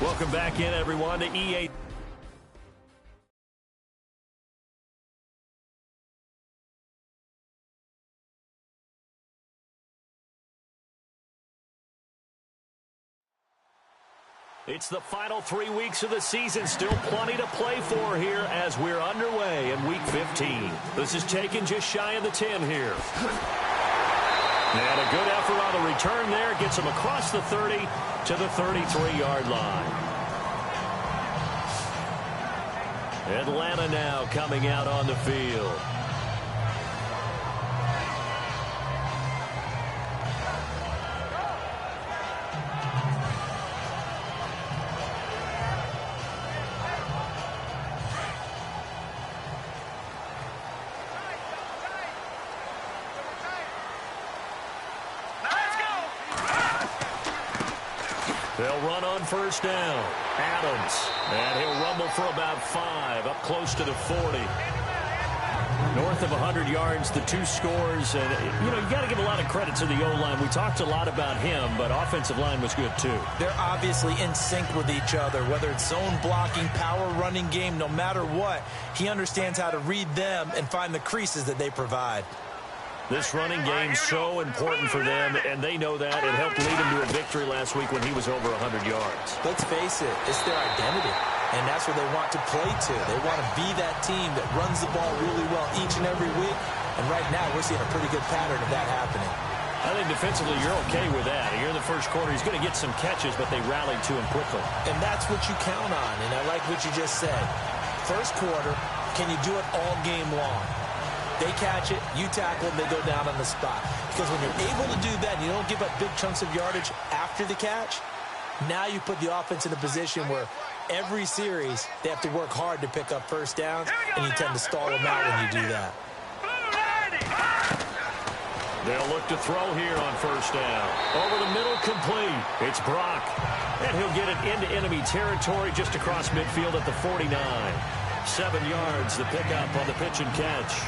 Welcome back in, everyone, to EA. It's the final 3 weeks of the season. Still plenty to play for here as we're underway in Week 15. This is taken just shy of the 10 here. And a good effort on the return there. Gets him across the 30 to the 33-yard line. Atlanta now coming out on the field. They'll run on first down. Adams. And he'll rumble for about 5, up close to the 40. North of 100 yards, the 2 scores. And, you got to give a lot of credit to the O-line. We talked a lot about him, but offensive line was good, too. They're obviously in sync with each other, whether it's zone blocking, power running game, no matter what. He understands how to read them and find the creases that they provide. This running game's so important for them, and they know that. It helped lead him to a victory last week when he was over 100 yards. Let's face it, it's their identity, and that's what they want to play to. They want to be that team that runs the ball really well each and every week, and right now we're seeing a pretty good pattern of that happening. I think defensively you're okay with that. Here in the first quarter, he's going to get some catches, but they rallied to him quickly. And that's what you count on, and I like what you just said. First quarter, can you do it all game long? They catch it, you tackle them, they go down on the spot. Because when you're able to do that, and you don't give up big chunks of yardage after the catch, now you put the offense in a position where every series they have to work hard to pick up first downs, and you tend to stall them out when you do that. They'll look to throw here on first down. Over the middle, complete. It's Brock. And he'll get it into enemy territory just across midfield at the 49. 7 yards, the pickup on the pitch and catch.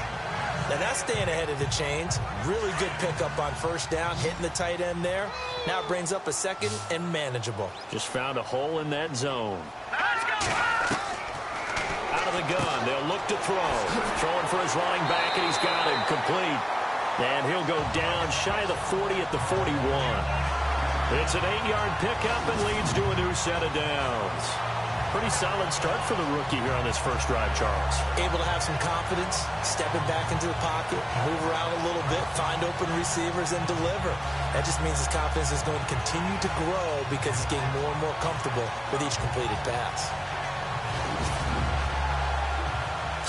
Now that's staying ahead of the chains. Really good pickup on first down, hitting the tight end there. Now it brings up a second and manageable. Just found a hole in that zone. Out of the gun, they'll look to throw. Throwing for his running back, and he's got him complete. And he'll go down shy of the 40 at the 41. It's an 8-yard pickup and leads to a new set of downs. Pretty solid start for the rookie here on this first drive, Charles. Able to have some confidence, stepping back into the pocket, move around a little bit, find open receivers, and deliver. That just means his confidence is going to continue to grow because he's getting more and more comfortable with each completed pass.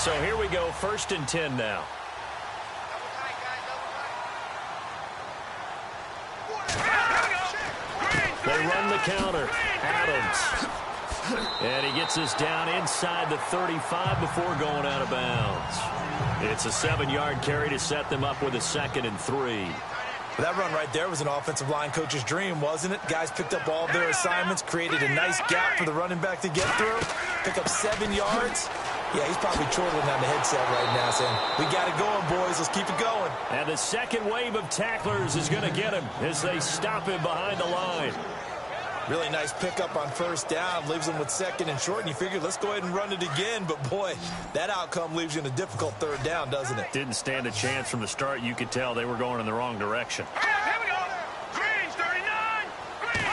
So here we go, 1st and 10 now. They run the counter. Adams. And he gets us down inside the 35 before going out of bounds. It's a 7-yard carry to set them up with a 2nd and 3. That run right there was an offensive line coach's dream, wasn't it? Guys picked up all their assignments, created a nice gap for the running back to get through, pick up 7 yards. Yeah, he's probably chortling on the headset right now saying, we got it going, boys. Let's keep it going. And the second wave of tacklers is going to get him as they stop him behind the line. Really nice pickup on first down. Leaves them with 2nd and short, and you figure, let's go ahead and run it again. But, boy, that outcome leaves you in a difficult 3rd down, doesn't it? Didn't stand a chance from the start. You could tell they were going in the wrong direction. Here we go. Green, 39. Green.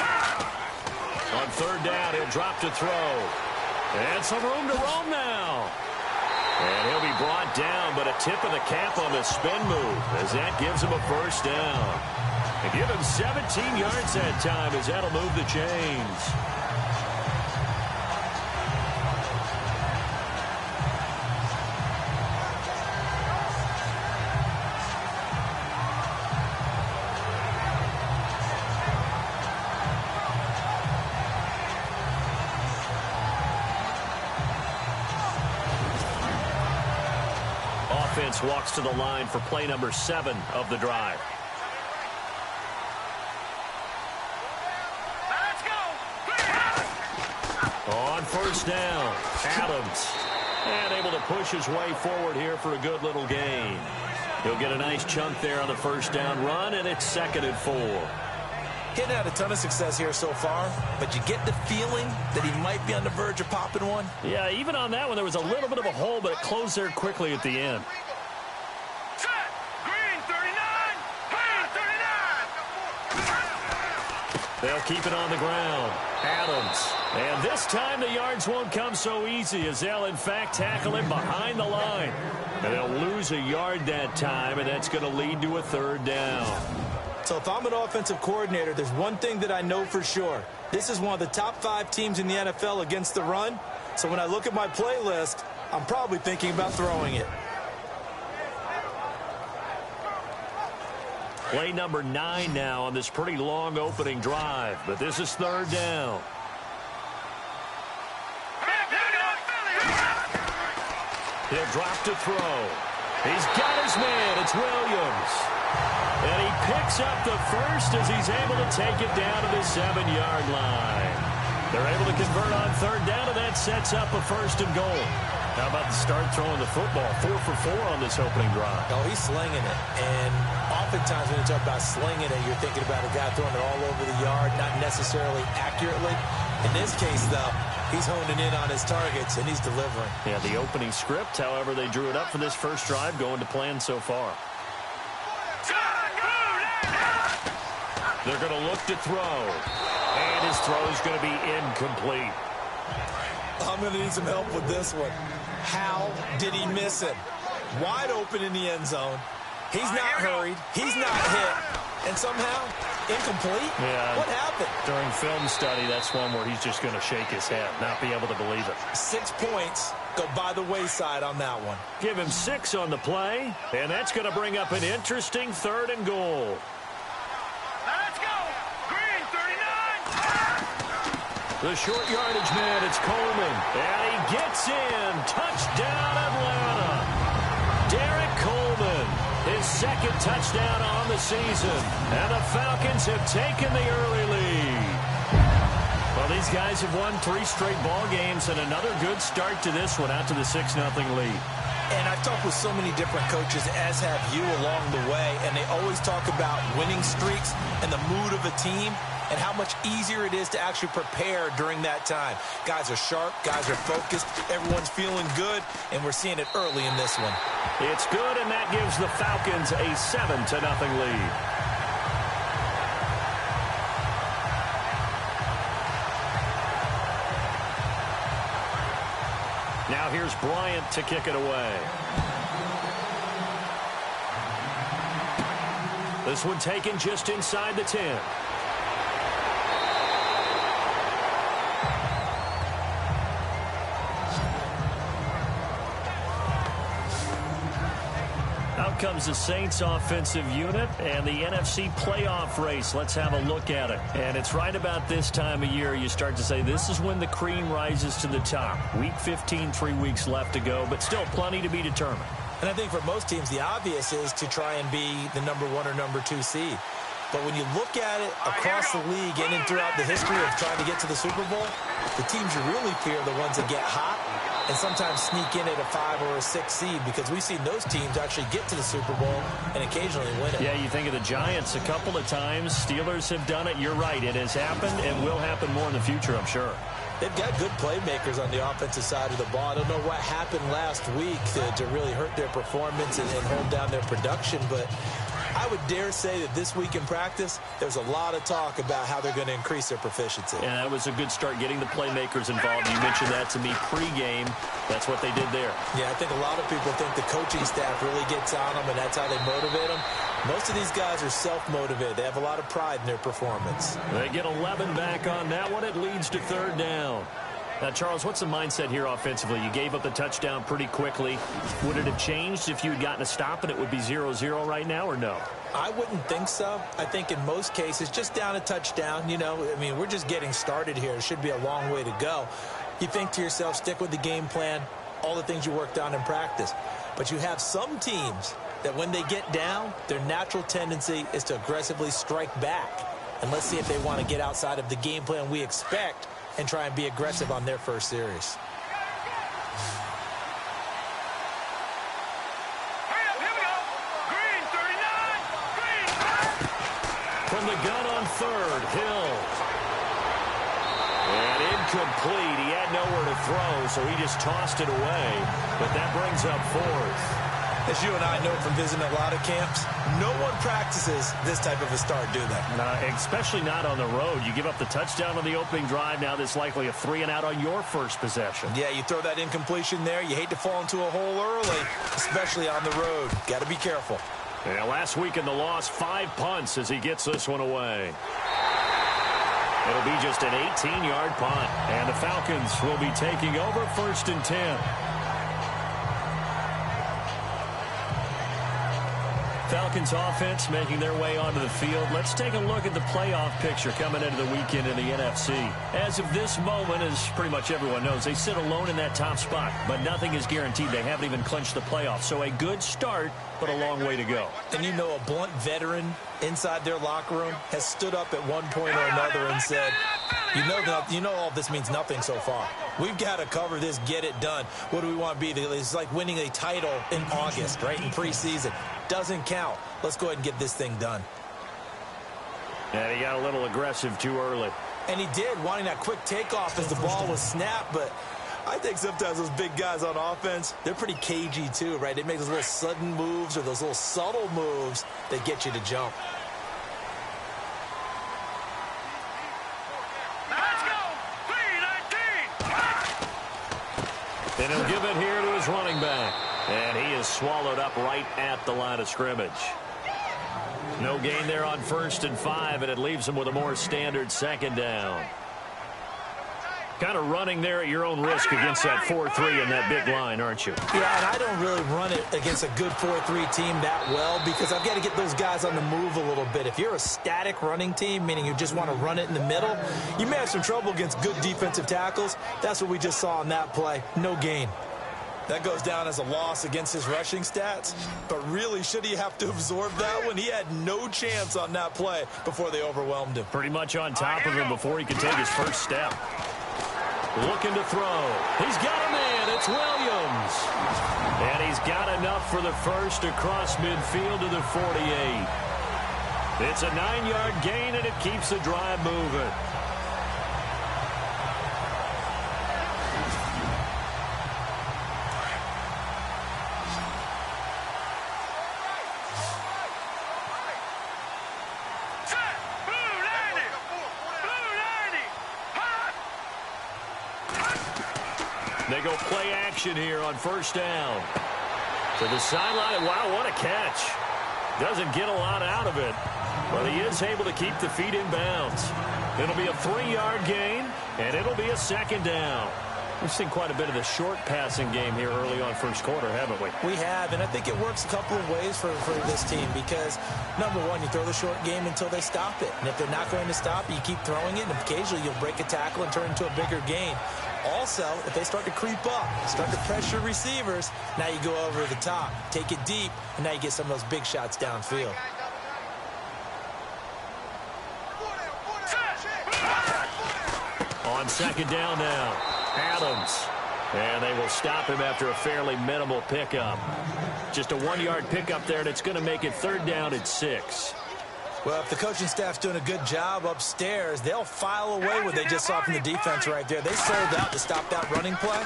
On 3rd down, he'll drop to throw. And some room to roam now. And he'll be brought down, but a tip of the cap on the spin move as that gives him a first down. And give him 17 yards that time as that'll move the chains. Offense walks to the line for play number 7 of the drive. On first down, Adams. And able to push his way forward here for a good little gain. He'll get a nice chunk there on the first down run, and it's 2nd and 4. He hadn't had a ton of success here so far, but you get the feeling that he might be on the verge of popping one. Yeah, even on that one, there was a little bit of a hole, but it closed there quickly at the end. Set. Green 39. Green 39. They'll keep it on the ground. Adams. And this time the yards won't come so easy as they'll, in fact, tackle him behind the line. And they'll lose a yard that time, and that's going to lead to a third down. So if I'm an offensive coordinator, there's one thing that I know for sure. This is one of the top 5 teams in the NFL against the run. So when I look at my playlist, I'm probably thinking about throwing it. Play number 9 now on this pretty long opening drive, but this is third down. He'll drop to throw. He's got his man. It's Williams. And he picks up the first as he's able to take it down to the 7-yard line. They're able to convert on third down, and that sets up a first and goal. How about the start throwing the football? 4 for 4 on this opening drive. Oh, he's slinging it. And oftentimes when you talk about slinging it, you're thinking about a guy throwing it all over the yard, not necessarily accurately. In this case, though, he's honing in on his targets, and he's delivering. Yeah, the opening script, however, they drew it up for this first drive, going to plan so far. They're going to look to throw. And his throw is going to be incomplete. I'm going to need some help with this one. How did he miss him? Wide open in the end zone. He's not hurried. He's not hit. And somehow, incomplete? Yeah. What happened? During film study, that's one where he's just going to shake his head, not be able to believe it. 6 points go by the wayside on that one. Give him 6 on the play, and that's going to bring up an interesting third and goal. Let's go. Green 39. The short yardage man, it's Coleman. And he gets in. Touchdown, Atlanta. Derek Coleman, his second touchdown on the season. And the Falcons have taken the early lead. Well, these guys have won 3 straight ball games, and another good start to this one, out to the 6-0 lead. And I've talked with so many different coaches, as have you, along the way, and they always talk about winning streaks and the mood of a team and how much easier it is to actually prepare during that time. Guys are sharp, guys are focused, everyone's feeling good, and we're seeing it early in this one. It's good, and that gives the Falcons a 7-0 lead. Now here's Bryant to kick it away. This one taken just inside the 10. Out comes the Saints offensive unit and the NFC playoff race. Let's have a look at it. And it's right about this time of year you start to say this is when the cream rises to the top. Week 15, 3 weeks left to go, but still plenty to be determined. And I think for most teams, the obvious is to try and be the number 1 or number 2 seed. But when you look at it across the league and throughout the history of trying to get to the Super Bowl, the teams you really fear are the ones that get hot and sometimes sneak in at a 5 or a 6 seed, because we've seen those teams actually get to the Super Bowl and occasionally win it. Yeah, you think of the Giants a couple of times. Steelers have done it. You're right. It has happened and will happen more in the future, I'm sure. They've got good playmakers on the offensive side of the ball. I don't know what happened last week to really hurt their performance and hold down their production, but I would dare say that this week in practice, there's a lot of talk about how they're going to increase their proficiency. And that was a good start, getting the playmakers involved. You mentioned that to me pregame. That's what they did there. Yeah, I think a lot of people think the coaching staff really gets on them, and that's how they motivate them. Most of these guys are self-motivated. They have a lot of pride in their performance. They get 11 back on that one. It leads to third down. Now, Charles, what's the mindset here offensively? You gave up the touchdown pretty quickly. Would it have changed if you had gotten a stop and it would be 0-0 right now, or no? I wouldn't think so. I think in most cases, just down a touchdown, you know, I mean, we're just getting started here. It should be a long way to go. You think to yourself, stick with the game plan, all the things you worked on in practice. But you have some teams that when they get down, their natural tendency is to aggressively strike back. And let's see if they want to get outside of the game plan we expect and try and be aggressive on their first series. Here we go. Green 39. Green. From the gun on third. Hill. And incomplete. He had nowhere to throw, so he just tossed it away. But that brings up fourth. As you and I know from visiting a lot of camps, no one practices this type of a start, do they? Especially not on the road. You give up the touchdown on the opening drive. Now there's likely a 3-and-out on your first possession. Yeah, you throw that incompletion there. You hate to fall into a hole early, especially on the road. Got to be careful. Yeah, last week in the loss, 5 punts as he gets this one away. It'll be just an 18-yard punt. And the Falcons will be taking over 1st and 10. Falcons offense making their way onto the field. Let's take a look at the playoff picture coming into the weekend in the NFC. As of this moment, as pretty much everyone knows, they sit alone in that top spot, but nothing is guaranteed. They haven't even clinched the playoffs. So a good start, but a long way to go. And you know, a blunt veteran inside their locker room has stood up at one point or another and said, you know all this means nothing so far. We've got to cover this, get it done. What do we want to be? It's like winning a title in August, right, in preseason. Doesn't count. Let's go ahead and get this thing done. And he got a little aggressive too early. And he did, wanting that quick takeoff as the ball was snapped. But I think sometimes those big guys on offense, they're pretty cagey too, right? They make those little sudden moves or those little subtle moves that get you to jump. Let's go. 3-19. And he'll give it here to his running back. And he is swallowed up right at the line of scrimmage. No gain there on 1st and 5, and it leaves him with a more standard 2nd down. Kind of running there at your own risk against that 4-3 and that big line, aren't you? Yeah, and I don't really run it against a good 4-3 team that well because I've got to get those guys on the move a little bit. If you're a static running team, meaning you just want to run it in the middle, you may have some trouble against good defensive tackles. That's what we just saw on that play. No gain. That goes down as a loss against his rushing stats. But really, should he have to absorb that one? He had no chance on that play before they overwhelmed him. Pretty much on top of him before he could take his first step. Looking to throw. He's got a man. It's Williams. And he's got enough for the first across midfield to the 48. It's a 9-yard gain, and it keeps the drive moving. They go play action here on 1st down. To the sideline. Wow, what a catch. Doesn't get a lot out of it. But he is able to keep the feet in bounds. It'll be a 3-yard gain, and it'll be a 2nd down. We've seen quite a bit of the short passing game here early on 1st quarter, haven't we? We have, and I think it works a couple of ways for this team because, number one, you throw the short game until they stop it. And if they're not going to stop it, you keep throwing it, and occasionally you'll break a tackle and turn into a bigger gain. Also, if they start to creep up, start to pressure receivers, now you go over the top, take it deep, and now you get some of those big shots downfield. On 2nd down now, Adams. And they will stop him after a fairly minimal pickup. Just a 1-yard pickup there, and it's going to make it 3rd down at 6. Well, if the coaching staff's doing a good job upstairs, they'll file away what they just saw from the defense right there. They sold out to stop that running play.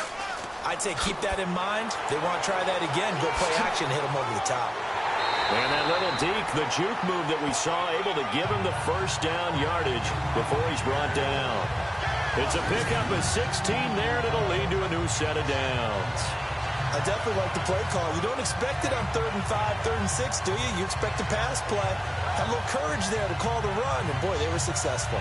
I'd say keep that in mind. They want to try that again, go play action, hit them over the top. And that little deke, the juke move that we saw, able to give him the 1st down yardage before he's brought down. It's a pickup of 16 there, and it'll lead to a new set of downs. I definitely like the play call. You don't expect it on 3rd and 5, 3rd and 6, do you? You expect a pass play. Had a little courage there to call the run, and boy, they were successful.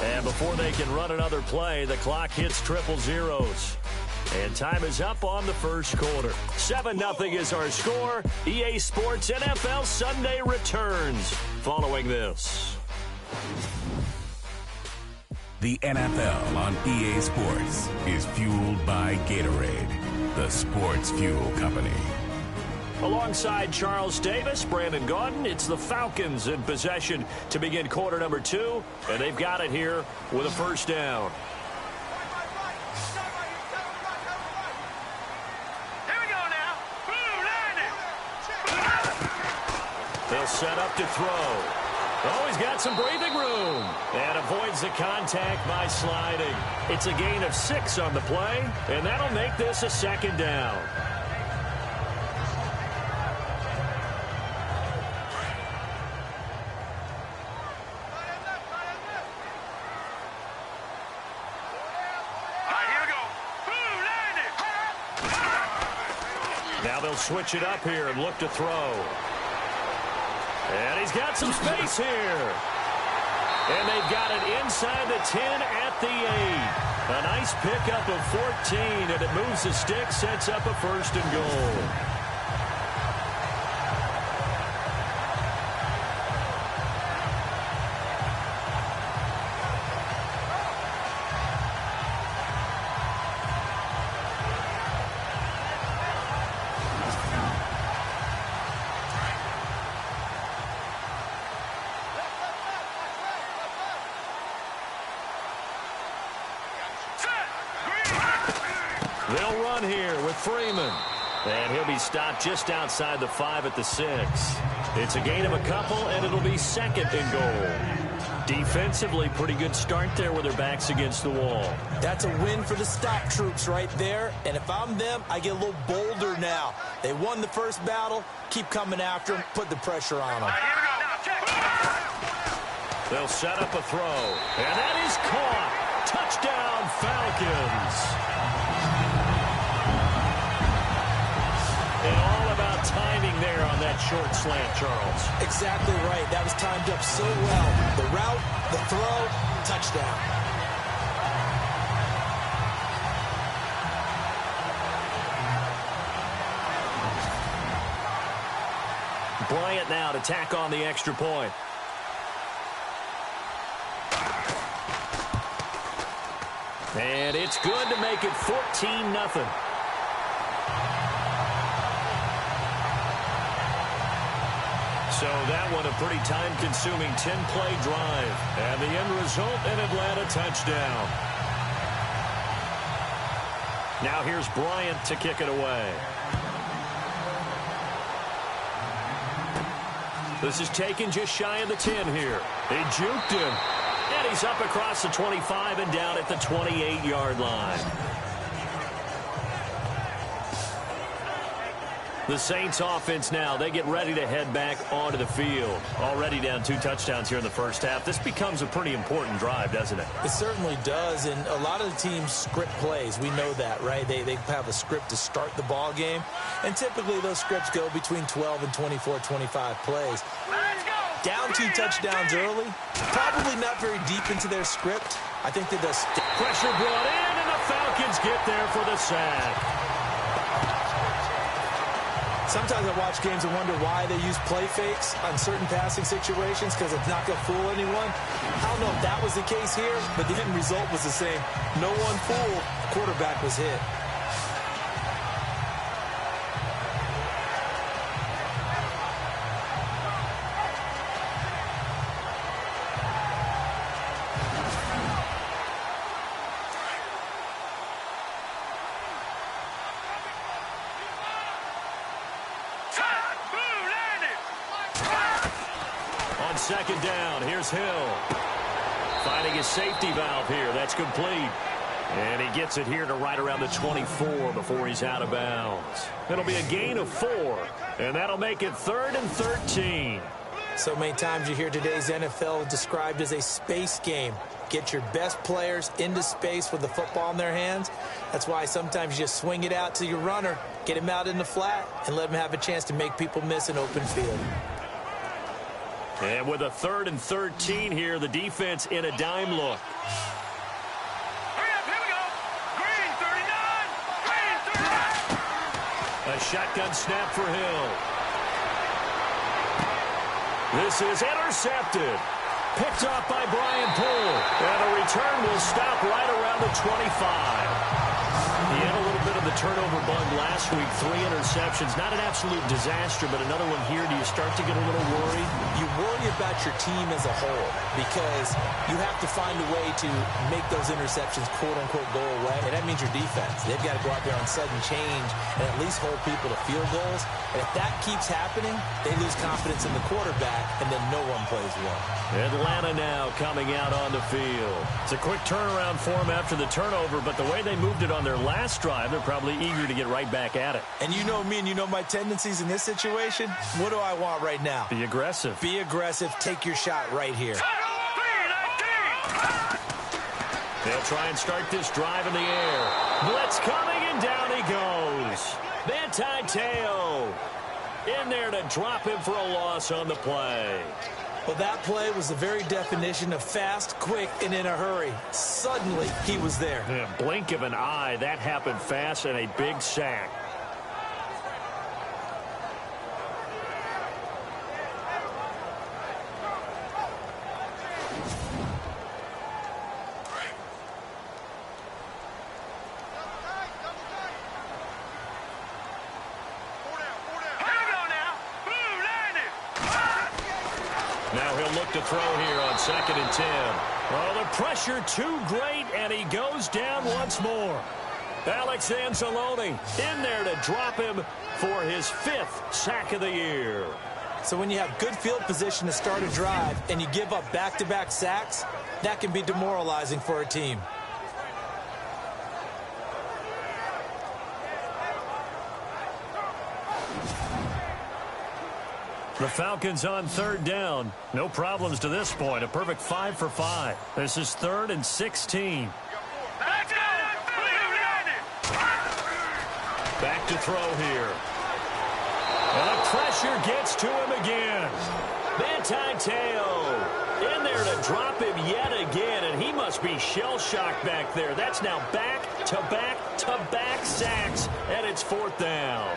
And before they can run another play, the clock hits triple zeros. And time is up on the 1st quarter. 7-0 is our score. EA Sports NFL Sunday returns following this. The NFL on EA Sports is fueled by Gatorade, the sports fuel company. Alongside Charles Davis, Brandon Gaudin, it's the Falcons in possession to begin quarter number 2, and they've got it here with a first down. Here we go now. Blue line it. They'll set up to throw. Oh, he's got some breathing room and avoids the contact by sliding. It's a gain of 6 on the play, and that'll make this a second down. Now they'll switch it up here and look to throw. And he's got some space here. And they've got it inside the 10 at the 8. A nice pickup of 14, and it moves the stick, sets up a first and goal. They'll run here with Freeman. And he'll be stopped just outside the 5 at the 6. It's a gain of a couple, and it'll be second and goal. Defensively, pretty good start there with their backs against the wall. That's a win for the stop troops right there. And if I'm them, I get a little bolder now. They won the first battle. Keep coming after them. Put the pressure on them. They'll set up a throw. And that is caught. Touchdown, Falcons. And all about timing there on that short slant, Charles. Exactly right. That was timed up so well. The route, the throw, touchdown. Bryant now to tack on the extra point. And it's good to make it 14-0. So that one a pretty time-consuming 10-play drive. And the end result, an Atlanta touchdown. Now here's Bryant to kick it away. This is taken just shy of the 10 here. They juked him. And he's up across the 25 and down at the 28-yard line. The Saints offense now, they get ready to head back onto the field. Already down 2 touchdowns here in the first half. This becomes a pretty important drive, doesn't it? It certainly does, and a lot of the teams script plays. We know that, right? They have a script to start the ball game, and typically those scripts go between 12 and 24, 25 plays. Down 2 touchdowns early, probably not very deep into their script. I think that the pressure brought in, and the Falcons get there for the sack. Sometimes I watch games and wonder why they use play fakes on certain passing situations, because it's not going to fool anyone. I don't know if that was the case here, but the end result was the same. No one fooled. Quarterback was hit. Second down, here's Hill. Finding his safety valve here, that's complete. And he gets it here to right around the 24 before he's out of bounds. It'll be a gain of 4, and that'll make it 3rd and 13. So many times you hear today's NFL described as a space game. Get your best players into space with the football in their hands. That's why sometimes you just swing it out to your runner, get him out in the flat, and let him have a chance to make people miss an open field. And with a 3rd and 13 here, the defense in a dime look. Hurry up, here we go. Green 39. Green 39. A shotgun snap for Hill. This is intercepted. Picked off by Brian Poole. And the return will stop right around the 25. He had a little bit of the the turnover bug last week. 3 interceptions. Not an absolute disaster, but another one here. Do you start to get a little worried? You worry about your team as a whole because you have to find a way to make those interceptions, quote-unquote, go away. And that means your defense. They've got to go out there on sudden change and at least hold people to field goals. And if that keeps happening, they lose confidence in the quarterback, and then no one plays well. Atlanta now coming out on the field. It's a quick turnaround for them after the turnover, but the way they moved it on their last drive, they're probably eager to get right back at it. And you know me and you know my tendencies in this situation. What do I want right now? Be aggressive. Be aggressive. Take your shot right here. They'll try and start this drive in the air. Blitz coming, and down he goes. Manti-Te'o in there to drop him for a loss on the play. Well, that play was the very definition of fast, quick, and in a hurry. Suddenly, he was there. Yeah, blink of an eye, that happened fast, and a big sack. Now he'll look to throw here on 2nd and 10. Oh, the pressure too great, and he goes down once more. Alex Anzalone in there to drop him for his 5th sack of the year. So when you have good field position to start a drive and you give up back-to-back sacks, that can be demoralizing for a team. The Falcons on 3rd down. No problems to this point. A perfect 5 for 5. This is 3rd and 16. Back to throw here. And the pressure gets to him again. Manti-Te'o in there to drop him yet again, and he must be shell-shocked back there. That's now back-to-back-to-back sacks, and it's 4th down.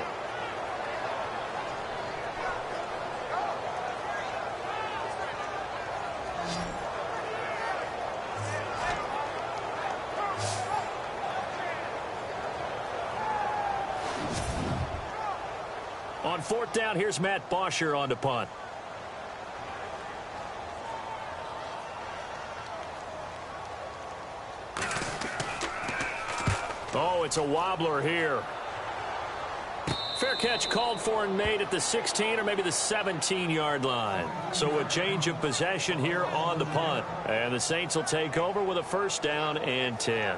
On 4th down, here's Matt Bosher on to punt. Oh, it's a wobbler here. Fair catch called for and made at the 16 or maybe the 17-yard line. So a change of possession here on the punt. And the Saints will take over with a 1st down and 10.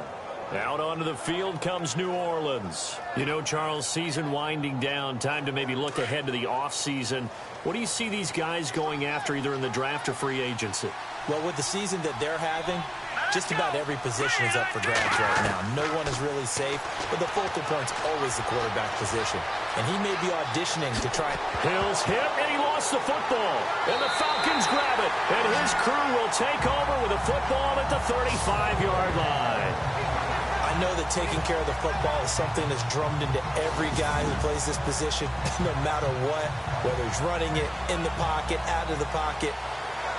Out onto the field comes New Orleans. You know, Charles, season winding down. Time to maybe look ahead to the offseason. What do you see these guys going after either in the draft or free agency? Well, with the season that they're having, just about every position is up for grabs right now. No one is really safe, but the focal point's always the quarterback position. And he may be auditioning to try. Hill's hit, and he lost the football. And the Falcons grab it. And his crew will take over with a football at the 35-yard line. I know that taking care of the football is something that's drummed into every guy who plays this position, no matter what, whether he's running it, in the pocket, out of the pocket.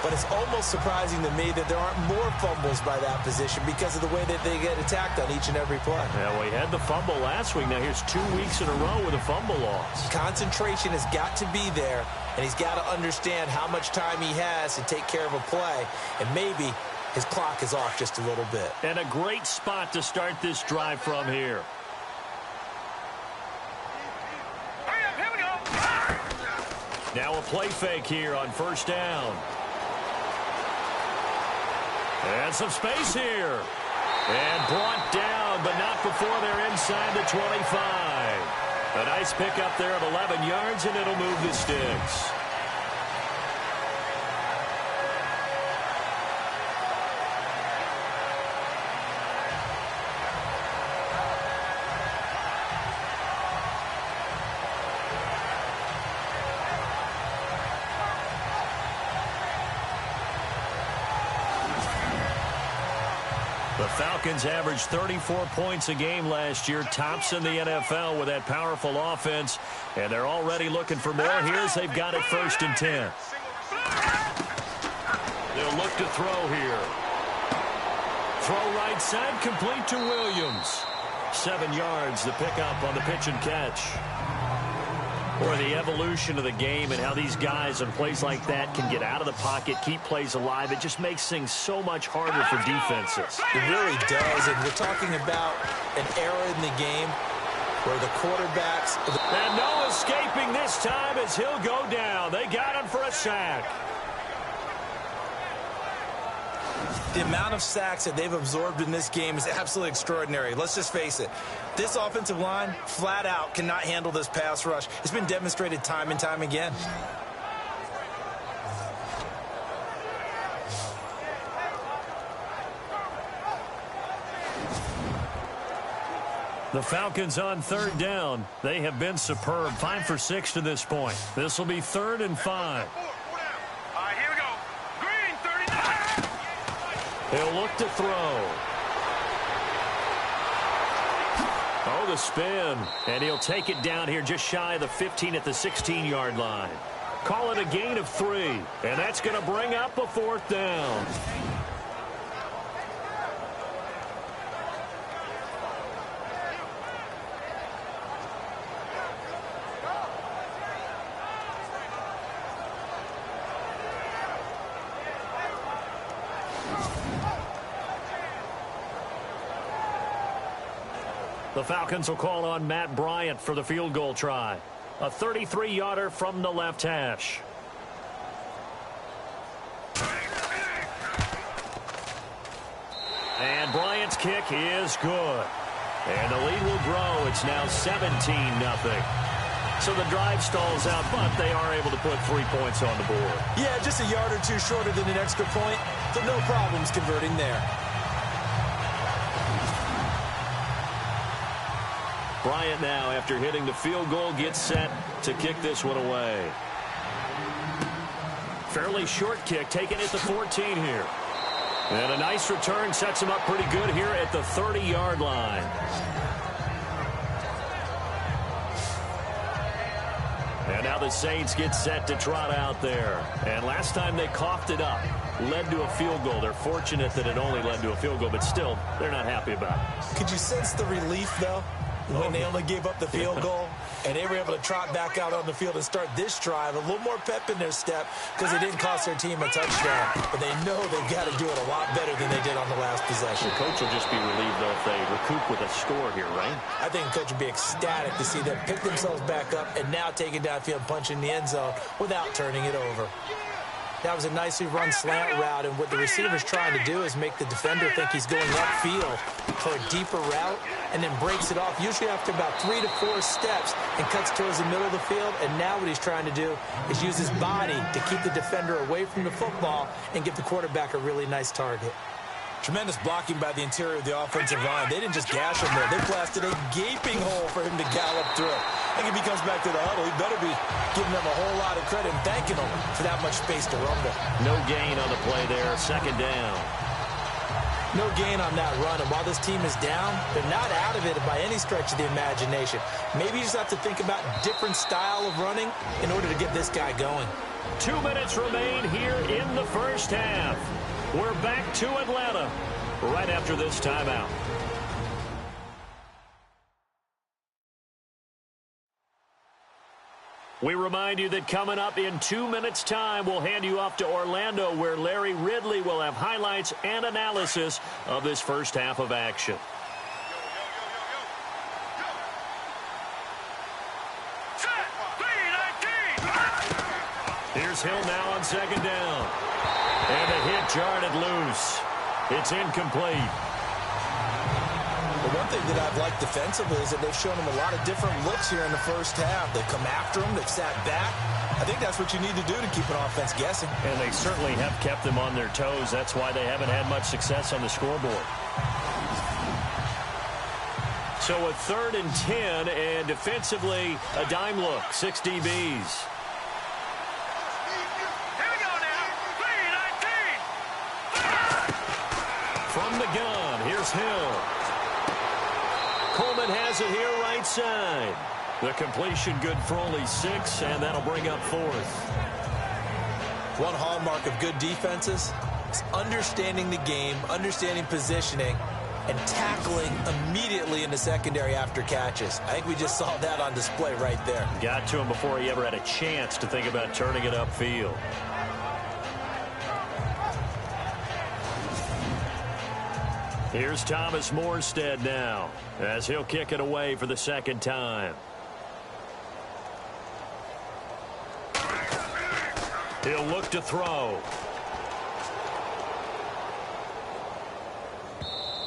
But it's almost surprising to me that there aren't more fumbles by that position because of the way that they get attacked on each and every play. Yeah, well, he had the fumble last week. Now here's 2 weeks in a row with a fumble loss. Concentration has got to be there, and he's got to understand how much time he has to take care of a play, and maybe his clock is off just a little bit. And a great spot to start this drive from here. Now a play fake here on 1st down. And some space here. And brought down, but not before they're inside the 25. A nice pickup there of 11 yards, and it'll move the sticks. The Falcons averaged 34 points a game last year, tops in the NFL with that powerful offense, and they're already looking for more here as they've got it 1st and 10. They'll look to throw here. Throw right side, complete to Williams. 7 yards, the pickup on the pitch and catch. Or the evolution of the game and how these guys in plays like that can get out of the pocket, keep plays alive. It just makes things so much harder for defenses. It really does, and we're talking about an era in the game where the quarterbacks... And no escaping this time as he'll go down. They got him for a sack. The amount of sacks that they've absorbed in this game is absolutely extraordinary. Let's just face it. This offensive line, flat out, cannot handle this pass rush. It's been demonstrated time and time again. The Falcons on 3rd down. They have been superb. 5 for 6 to this point. This will be 3rd and 5. All right, here we go. Green, 39. He'll look to throw. Oh, the spin. And he'll take it down here just shy of the 15 at the 16-yard line. Call it a gain of 3. And that's going to bring up a 4th down. The Falcons will call on Matt Bryant for the field goal try. A 33-yarder from the left hash. And Bryant's kick is good. And the lead will grow. It's now 17-0. So the drive stalls out, but they are able to put 3 points on the board. Yeah, just a yard or two shorter than an extra point, so no problems converting there. Bryant now, after hitting the field goal, gets set to kick this one away. Fairly short kick, taken at the 14 here. And a nice return sets him up pretty good here at the 30-yard line. And now the Saints get set to trot out there. And last time they coughed it up, led to a field goal. They're fortunate that it only led to a field goal, but still, they're not happy about it. Could you sense the relief, though, when they only gave up the field goal and they were able to trot back out on the field and start this drive? A little more pep in their step because it didn't cost their team a touchdown. But they know they've got to do it a lot better than they did on the last possession. The coach will just be relieved, though, if they recoup with a score here, right? I think the coach would be ecstatic to see them pick themselves back up and now take it downfield, punch in the end zone without turning it over. That was a nicely run slant route, and what the receiver's trying to do is make the defender think he's going upfield for a deeper route and then breaks it off, usually after about 3 to 4 steps, and cuts towards the middle of the field. And now what he's trying to do is use his body to keep the defender away from the football and give the quarterback a really nice target. Tremendous blocking by the interior of the offensive line. They didn't just gash him there. They blasted a gaping hole for him to gallop through. I think if he comes back to the huddle, he better be giving them a whole lot of credit and thanking them for that much space to rumble. No gain on the play there. 2nd down. No gain on that run. And while this team is down, they're not out of it by any stretch of the imagination. Maybe you just have to think about a different style of running in order to get this guy going. 2 minutes remain here in the first half. We're back to Atlanta right after this timeout. We remind you that coming up in 2 minutes' time, we'll hand you off to Orlando, where Larry Ridley will have highlights and analysis of this first half of action. Here's Hill now on 2nd down. And the hit jarred it loose. It's incomplete. The one thing that I've liked defensively is that they've shown him a lot of different looks here in the first half. They've come after him. They've sat back. I think that's what you need to do to keep an offense guessing. And they certainly have kept them on their toes. That's why they haven't had much success on the scoreboard. So a 3rd and 10, and defensively, a dime look. 6 DBs. From the gun, here's Hill. Coleman has it here right side. The completion good for only 6, and that'll bring up 4th. One hallmark of good defenses is understanding the game, understanding positioning, and tackling immediately in the secondary after catches. I think we just saw that on display right there. Got to him before he ever had a chance to think about turning it upfield. Here's Thomas Morstead now, as he'll kick it away for the second time. He'll look to throw.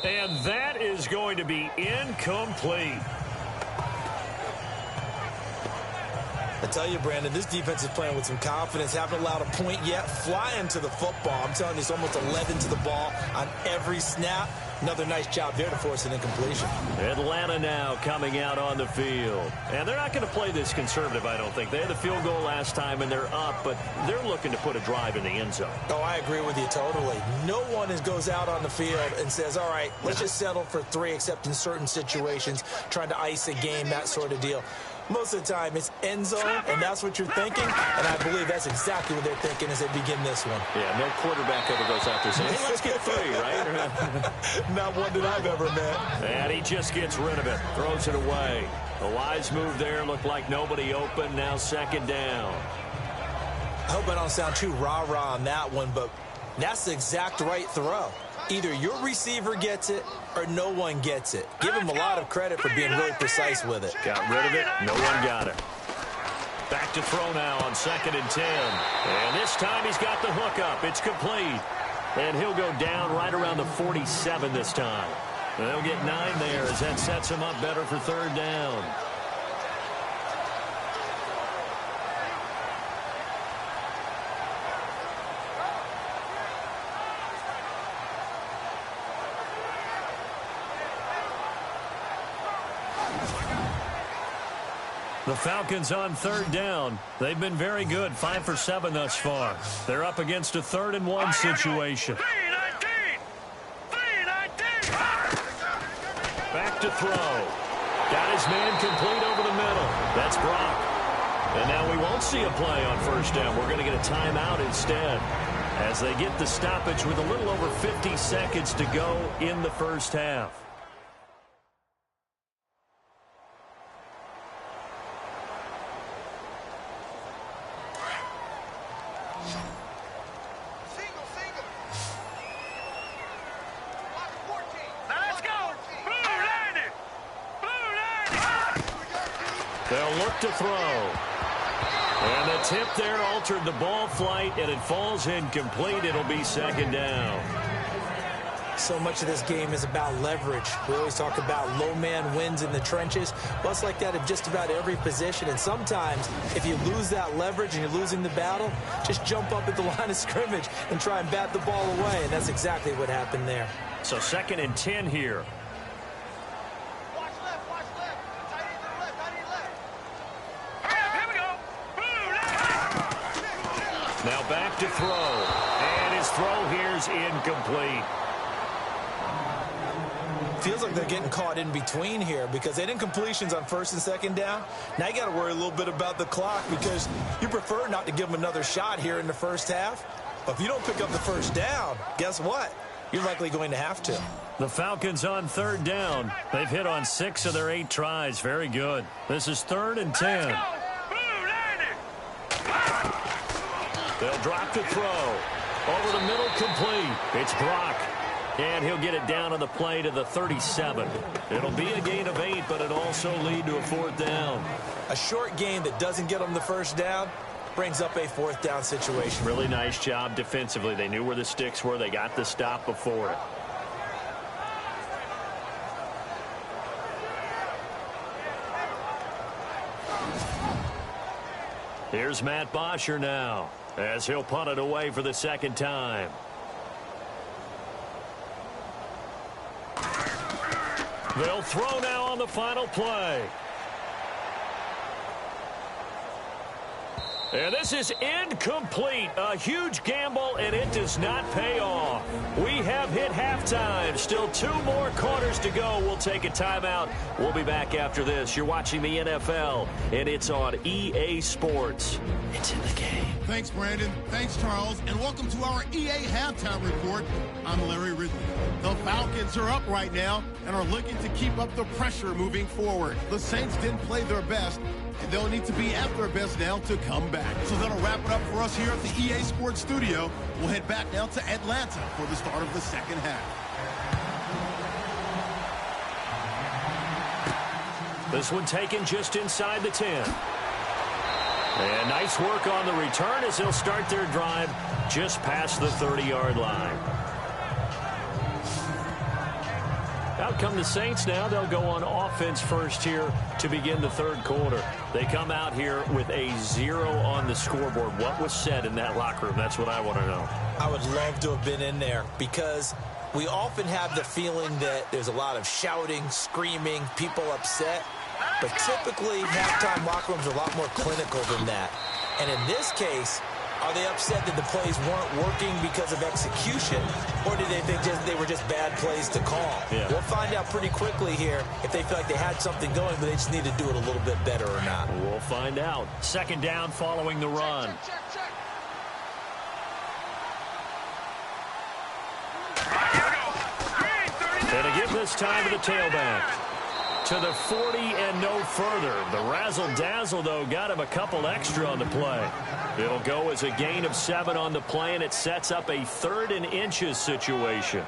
And that is going to be incomplete. I tell you, Brandon, this defense is playing with some confidence. Haven't allowed a point yet. Flying to the football. I'm telling you, it's almost 11 to the ball on every snap. Another nice job there to force an incompletion. Atlanta now coming out on the field. And they're not going to play this conservative, I don't think. They had the field goal last time, and they're up, but they're looking to put a drive in the end zone. Oh, I agree with you totally. No one goes out on the field and says, all right, let's just settle for 3, except in certain situations, trying to ice a game, that sort of deal. Most of the time, it's end zone, and that's what you're thinking, and I believe that's exactly what they're thinking as they begin this one. Yeah, no quarterback ever goes out there saying, hey, let's get 3, right? Not one that I've ever met. And he just gets rid of it, throws it away. A wise move there, looked like nobody open, now second down. I hope I don't sound too rah-rah on that one, but that's the exact right throw. Either your receiver gets it or no one gets it. Give him a lot of credit for being really precise with it. Got rid of it. No one got it. Back to throw now on 2nd and 10. And this time he's got the hook up. It's complete. And he'll go down right around the 47 this time. They'll get 9 there as that sets him up better for 3rd down. The Falcons on 3rd down. They've been very good, 5 for 7 thus far. They're up against a 3rd and 1 situation. Back to throw. Got his man complete over the middle. That's Brock. And now we won't see a play on 1st down. We're going to get a timeout instead as they get the stoppage with a little over 50 seconds to go in the first half. They'll look to throw. And the tip there altered the ball flight, and it falls incomplete. It'll be 2nd down. So much of this game is about leverage. We always talk about low man wins in the trenches. Well, it's like that in just about every position. And sometimes, if you lose that leverage and you're losing the battle, just jump up at the line of scrimmage and try and bat the ball away. And that's exactly what happened there. So 2nd and 10 here. Now back to throw. And his throw here's incomplete. Feels like they're getting caught in between here because they didn't completions on 1st and 2nd down. Now you got to worry a little bit about the clock because you prefer not to give them another shot here in the first half. But if you don't pick up the 1st down, guess what? You're likely going to have to. The Falcons on 3rd down. They've hit on 6 of their 8 tries. Very good. This is 3rd and 10. They'll drop to throw. Over the middle, complete. It's Brock. And he'll get it down on the play to the 37. It'll be a gain of 8, but it'll also lead to a 4th down. A short game that doesn't get them the 1st down brings up a 4th down situation. Really nice job defensively. They knew where the sticks were. They got the stop before it. Here's Matt Bosher now, as he'll punt it away for the 2nd time. They'll throw now on the final play. And this is incomplete. A huge gamble, and it does not pay off. We have hit halftime. Still 2 more quarters to go. We'll take a timeout. We'll be back after this. You're watching the NFL, and it's on EA Sports. It's in the game. Thanks, Brandon. Thanks, Charles. And welcome to our EA Halftime Report. I'm Larry Ridley. The Falcons are up right now and are looking to keep up the pressure moving forward. The Saints didn't play their best, and they'll need to be at their best now to come back. So that'll wrap it up for us here at the EA Sports Studio. We'll head back now to Atlanta for the start of the second half. This one taken just inside the 10. And nice work on the return as they'll start their drive just past the 30-yard line. Out come the Saints now. They'll go on offense first here to begin the third quarter. They come out here with a 0 on the scoreboard. What was said in that locker room? That's what I want to know. I would love to have been in there because we often have the feeling that there's a lot of shouting, screaming, people upset. But typically, halftime locker rooms are a lot more clinical than that. And in this case, are they upset that the plays weren't working because of execution, or did they think they were just bad plays to call? Yeah. We'll find out pretty quickly here if they feel like they had something going, but they just need to do it a little bit better or not. We'll find out. Second down following the run. And again this time to the tailback. To the 40 and no further. The razzle-dazzle, though, got him a couple extra on the play. It'll go as a gain of 7 on the play, and it sets up a 3rd and inches situation.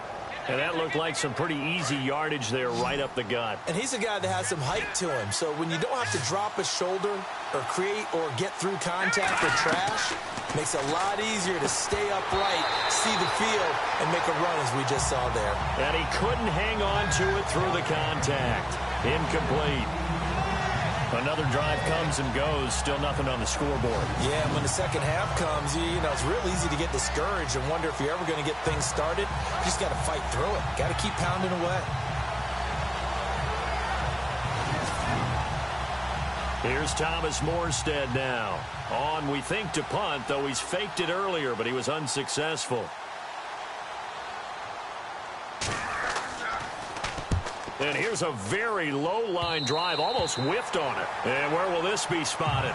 And that looked like some pretty easy yardage there right up the gut. And he's a guy that has some height to him, so when you don't have to drop a shoulder or create or get through contact or trash, it makes it a lot easier to stay upright, see the field, and make a run as we just saw there. And he couldn't hang on to it through the contact. Incomplete. Another drive comes and goes. Still nothing on the scoreboard. Yeah, and when the second half comes, you know, it's real easy to get discouraged and wonder if you're ever going to get things started. You just got to fight through it. Got to keep pounding away. Here's Thomas Morstead now. On, we think, to punt, though he's faked it earlier, but he was unsuccessful. And here's a very low-line drive, almost whiffed on it. And where will this be spotted?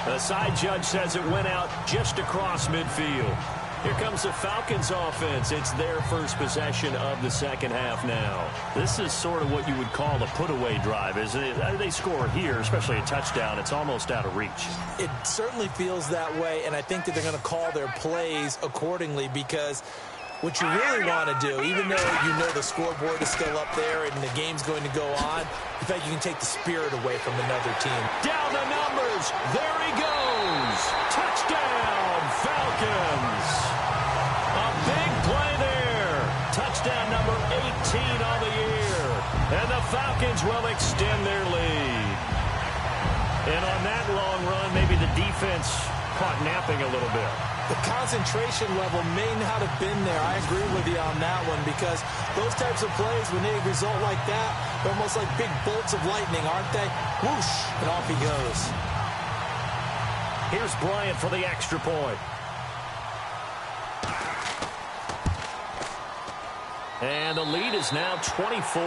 The side judge says it went out just across midfield. Here comes the Falcons offense. It's their first possession of the second half now. This is sort of what you would call a put-away drive, isn't it? They score here, especially a touchdown. It's almost out of reach. It certainly feels that way, and I think that they're going to call their plays accordingly because what you really want to do, even though you know the scoreboard is still up there and the game's going to go on, in fact, you can take the spirit away from another team. Down the numbers. There he goes. Touchdown, Falcons. A big play there. Touchdown number 18 on the year. And the Falcons will extend their lead. And on that long run, maybe the defense caught napping a little bit. The concentration level may not have been there. I agree with you on that one because those types of plays, when they result like that, they're almost like big bolts of lightning, aren't they? Whoosh, and off he goes. Here's Bryant for the extra point. And the lead is now 24.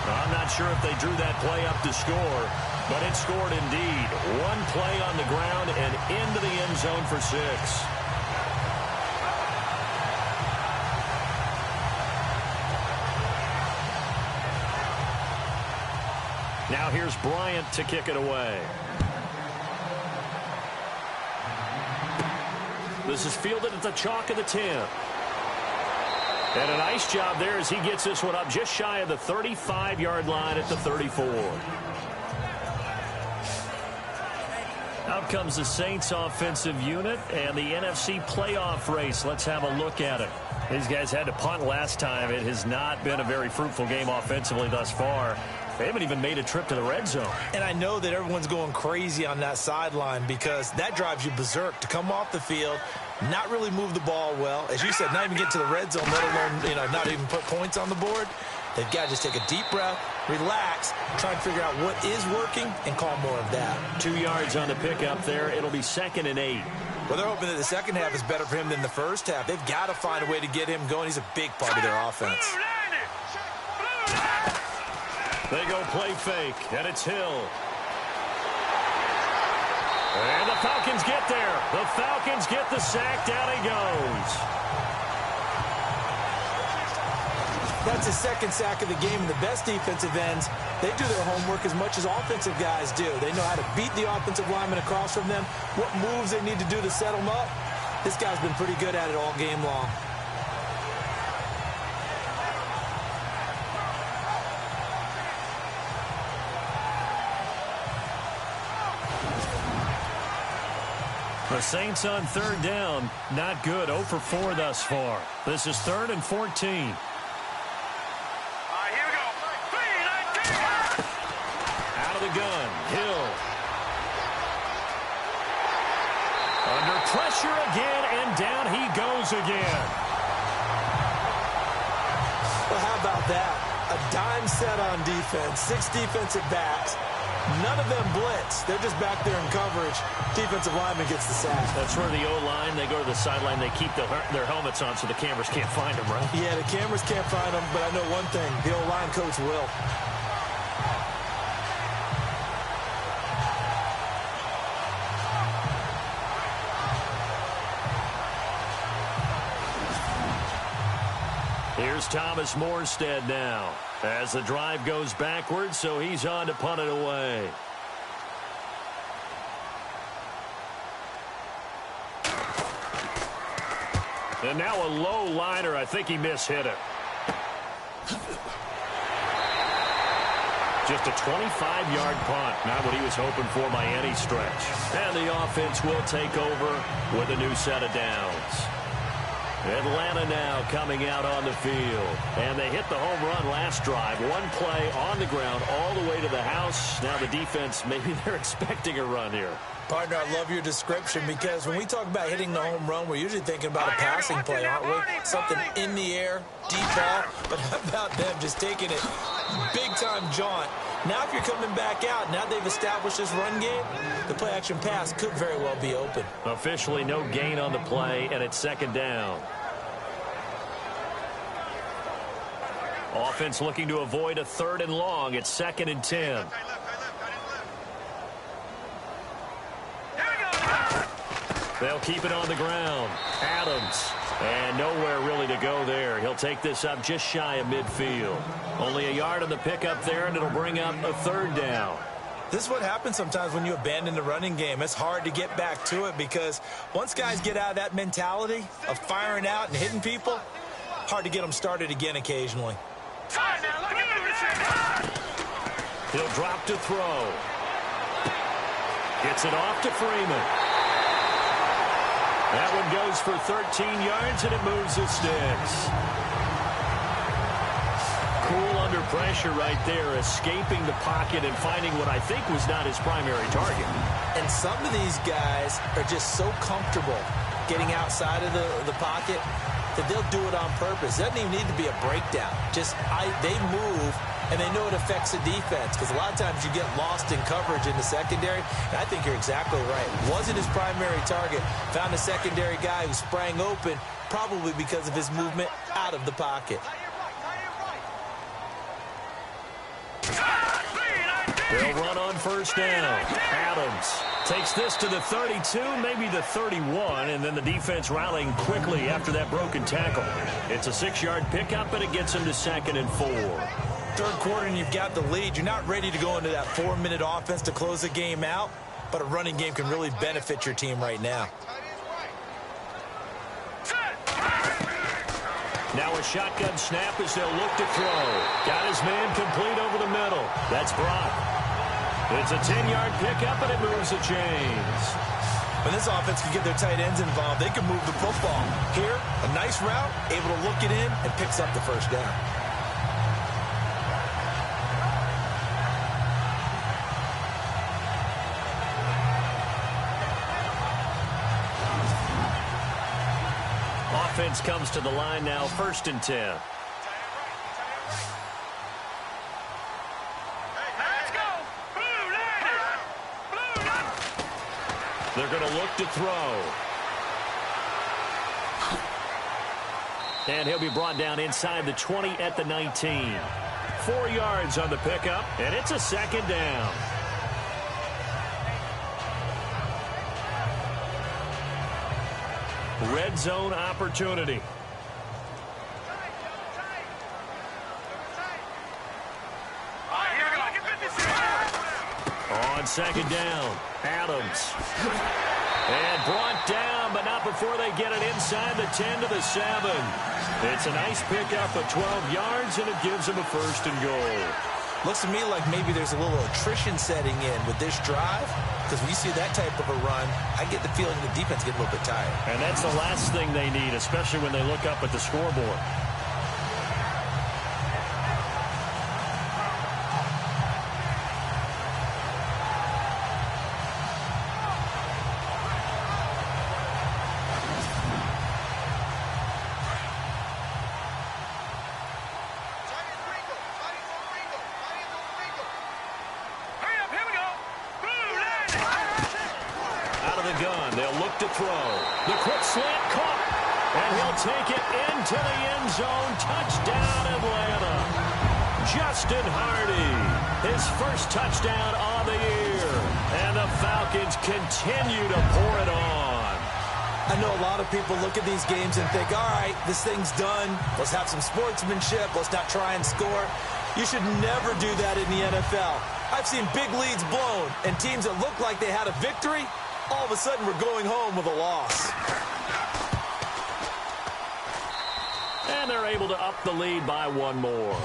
I'm not sure if they drew that play up to score, but it scored indeed. One play on the ground and into the end zone for 6. Now here's Bryant to kick it away. This is fielded at the chalk of the 10. And a nice job there as he gets this one up just shy of the 35-yard line at the 34. Out comes the Saints offensive unit and the NFC playoff race. Let's have a look at it. These guys had to punt last time. It has not been a very fruitful game offensively thus far. They haven't even made a trip to the red zone. And I know that everyone's going crazy on that sideline because that drives you berserk to come off the field, not really move the ball well. As you said, not even get to the red zone, let alone, not even put points on the board. They've got to just take a deep breath, relax, try and figure out what is working, and call more of that. 2 yards on the pickup there. It'll be 2nd and 8. Well, they're hoping that the second half is better for him than the first half. They've got to find a way to get him going. He's a big part of their offense. They go play fake, and it's Hill. And the Falcons get there. The Falcons get the sack. Down he goes. That's his second sack of the game. And the best defensive ends, they do their homework as much as offensive guys do. They know how to beat the offensive lineman across from them, what moves they need to do to set them up. This guy's been pretty good at it all game long. The Saints on 3rd down. Not good. 0 for 4 thus far. This is 3rd and 14. Here we go. Out of the gun. Hill. Under pressure again, and down he goes again. Well, how about that? A dime set on defense. 6 defensive backs. None of them blitz. They're just back there in coverage. Defensive lineman gets the sack. That's where the O-line, they go to the sideline, they keep their helmets on so the cameras can't find them, right? Yeah, the cameras can't find them, but I know one thing. The O-line coach will. Here's Thomas Morstead now as the drive goes backwards, so he's on to punt it away. And now a low liner. I think he mishit it. Just a 25-yard punt. Not what he was hoping for by any stretch. And the offense will take over with a new set of downs. Atlanta now coming out on the field. And they hit the home run last drive. One play on the ground all the way to the house. Now the defense, maybe they're expecting a run here. Partner, I love your description because when we talk about hitting the home run, we're usually thinking about a passing play, aren't we? Something in the air, deep ball. But how about them just taking it big-time jaunt? Now if you're coming back out, now they've established this run game, the play-action pass could very well be open. Officially no gain on the play, and it's 2nd down. Offense looking to avoid a 3rd and long. It's 2nd and 10. They'll keep it on the ground. Adams. And nowhere really to go there. He'll take this up just shy of midfield. Only a yard on the pickup there, and it'll bring up a 3rd down. This is what happens sometimes when you abandon the running game. It's hard to get back to it because once guys get out of that mentality of firing out and hitting people, hard to get them started again occasionally. He'll drop to throw. Gets it off to Freeman. That one goes for 13 yards, and it moves the sticks. Cool under pressure right there, escaping the pocket and finding what I think was not his primary target. And some of these guys are just so comfortable getting outside of the pocket that they'll do it on purpose. It doesn't even need to be a breakdown. They move, and they know it affects the defense because a lot of times you get lost in coverage in the secondary, and I think you're exactly right. Wasn't his primary target. Found a secondary guy who sprang open, probably because of his movement out of the pocket. They'll run on 1st down. Adams takes this to the 32, maybe the 31, and then the defense rallying quickly after that broken tackle. It's a 6-yard pickup, and it gets him to 2nd and 4. 3rd quarter, and you've got the lead. You're not ready to go into that 4-minute offense to close the game out, but a running game can really benefit your team right now. Now a shotgun snap as they'll look to throw. Got his man complete over the middle. That's Brock. It's a 10-yard pickup, and it moves the chains. When this offense can get their tight ends involved, they can move the football. Here, a nice route, able to look it in, and picks up the 1st down. offense comes to the line now, 1st and 10. Let's go. Blue line. Blue line. They're going to look to throw. And he'll be brought down inside the 20 at the 19. 4 yards on the pickup, and it's a 2nd down. Red zone opportunity. On 2nd down, Adams. And brought down, but not before they get it inside the 10 to the 7. It's a nice pickup of 12 yards, and it gives them a 1st and goal. Looks to me like maybe there's a little attrition setting in with this drive, because when you see that type of a run, I get the feeling the defense get a little bit tired. And that's the last thing they need, especially when they look up at the scoreboard. His first touchdown on the year. And the Falcons continue to pour it on. I know a lot of people look at these games and think, all right, this thing's done. Let's have some sportsmanship. Let's not try and score. You should never do that in the NFL. I've seen big leads blown, and teams that look like they had a victory, all of a sudden we're going home with a loss. And they're able to up the lead by 1 more.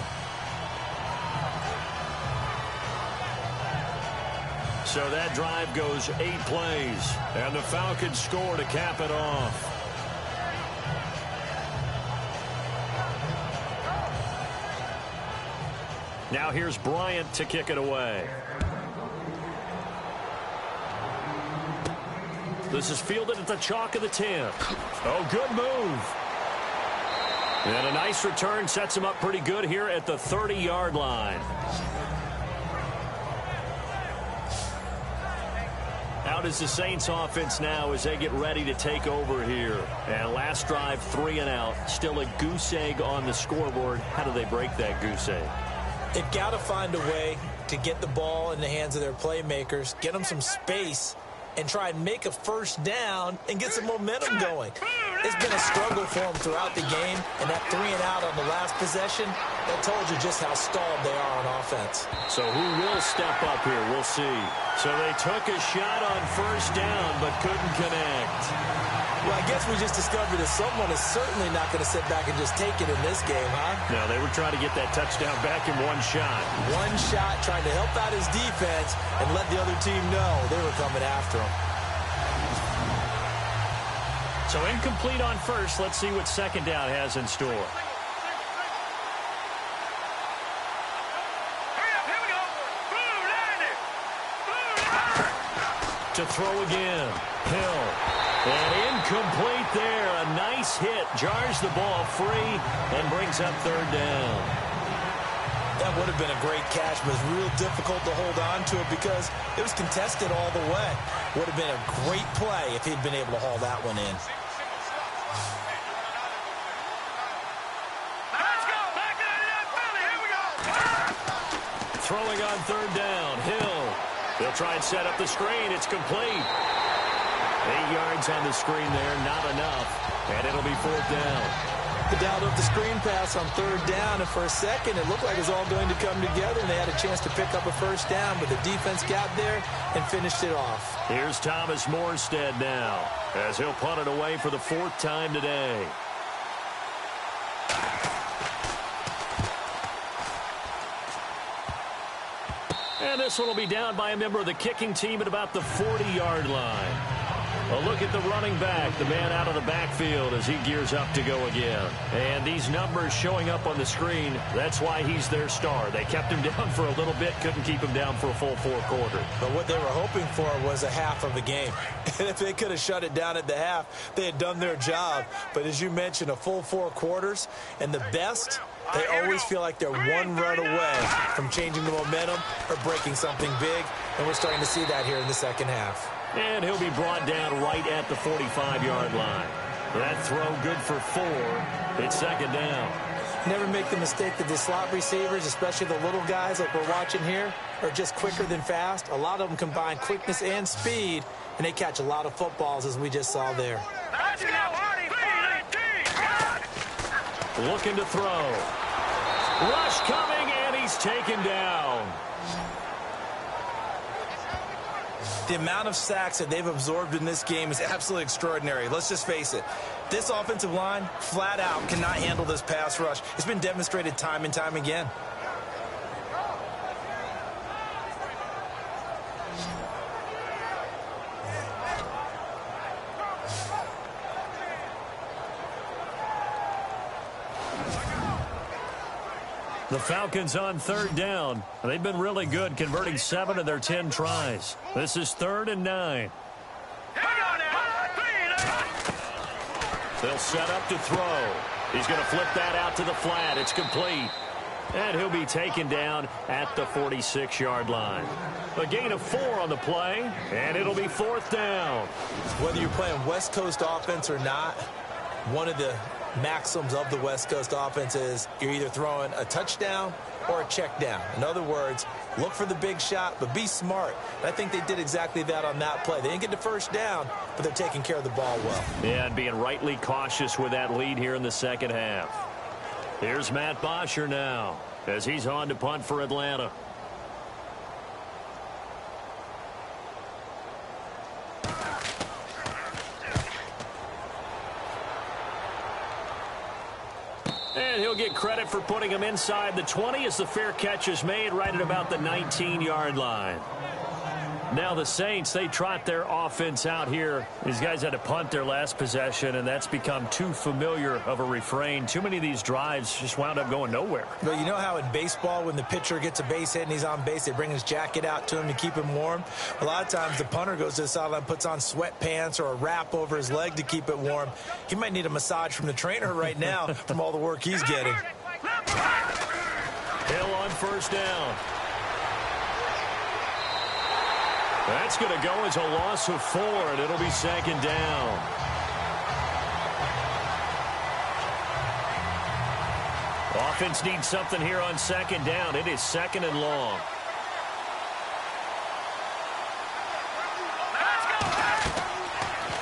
So that drive goes 8 plays, and the Falcons score to cap it off. Now here's Bryant to kick it away. This is fielded at the chalk of the 10. Oh, good move. And a nice return sets him up pretty good here at the 30-yard line. Out is the Saints offense now as they get ready to take over here. And last drive, 3 and out. Still a goose egg on the scoreboard. How do they break that goose egg? They've got to find a way to get the ball in the hands of their playmakers, get them some space, and try and make a first down and get some momentum going. It's been a struggle for them throughout the game, and that 3 and out on the last possession, that told you just how stalled they are on offense. So who will step up here? We'll see. So they took a shot on first down, but couldn't connect. Well, I guess we just discovered that someone is certainly not going to sit back and just take it in this game, huh? No, they were trying to get that touchdown back in 1 shot. 1 shot, trying to help out his defense and let the other team know they were coming after him. So incomplete on first. Let's see what 2nd down has in store. To throw again. Hill. And incomplete there. A nice hit. Jars the ball free and brings up 3rd down. That would have been a great catch, but it's real difficult to hold on to it because it was contested all the way. Would have been a great play if he'd been able to haul that one in. Throwing on 3rd down. Hill. They'll try and set up the screen. It's complete. 8 yards on the screen there. Not enough. And it'll be 4th down. They dialed up the screen pass on 3rd down, and for a second it looked like it was all going to come together, and they had a chance to pick up a first down, but the defense got there and finished it off. Here's Thomas Morstead now as he'll punt it away for the 4th time today. And this one will be down by a member of the kicking team at about the 40-yard line. A look at the running back, the man out of the backfield as he gears up to go again. And these numbers showing up on the screen, that's why he's their star. They kept him down for a little bit, couldn't keep him down for a full 4 quarters. But what they were hoping for was a half of a game. And if they could have shut it down at the half, they had done their job. But as you mentioned, a full 4 quarters, and the best, they always feel like they're one run away from changing the momentum or breaking something big, and we're starting to see that here in the second half. And he'll be brought down right at the 45-yard line. That throw good for 4. It's second down. Never make the mistake that the slot receivers, especially the little guys like we're watching here, are just quicker than fast. A lot of them combine quickness and speed, and they catch a lot of footballs, as we just saw there. Let's go, Hardy! Looking to throw. Rush coming, and he's taken down. The amount of sacks that they've absorbed in this game is absolutely extraordinary. Let's just face it. This offensive line, flat out, cannot handle this pass rush. It's been demonstrated time and time again. The Falcons on third down. They've been really good, converting 7 of their 10 tries. This is 3rd and 9. They'll set up to throw. He's going to flip that out to the flat. It's complete. And he'll be taken down at the 46-yard line. A gain of 4 on the play, and it'll be 4th down. Whether you're playing West Coast offense or not, one of the maxims of the West Coast offense is you're either throwing a touchdown or a check down. In other words, look for the big shot, but be smart. And I think they did exactly that on that play. They didn't get the first down, but they're taking care of the ball well. Yeah, and being rightly cautious with that lead here in the second half. Here's Matt Bosher now as he's on to punt for Atlanta. And he'll get credit for putting him inside the 20 as the fair catch is made right at about the 19-yard line. Now the Saints, they trot their offense out here. These guys had to punt their last possession, and that's become too familiar of a refrain. Too many of these drives just wound up going nowhere. But you know how in baseball, when the pitcher gets a base hit and he's on base, they bring his jacket out to him to keep him warm? A lot of times the punter goes to the sideline, puts on sweatpants or a wrap over his leg to keep it warm. He might need a massage from the trainer right now from all the work he's getting. Hill on first down. That's going to go as a loss of 4, and it'll be second down. Offense needs something here on second down. It is 2nd and long.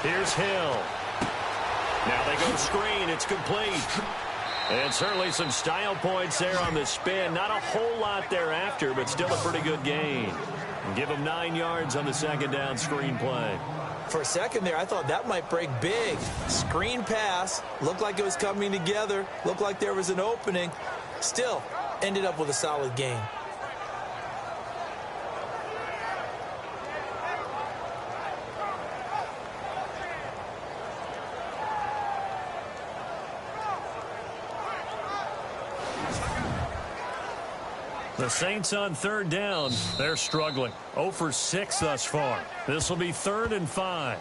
Here's Hill. Now they go screen. It's complete. And certainly some style points there on the spin. Not a whole lot thereafter, but still a pretty good gain. Give him 9 yards on the second down screen play. For a second there, I thought that might break big. Screen pass. Looked like it was coming together. Looked like there was an opening. Still, ended up with a solid gain. The Saints on third down. They're struggling. 0 for 6 thus far. This will be 3rd and 5.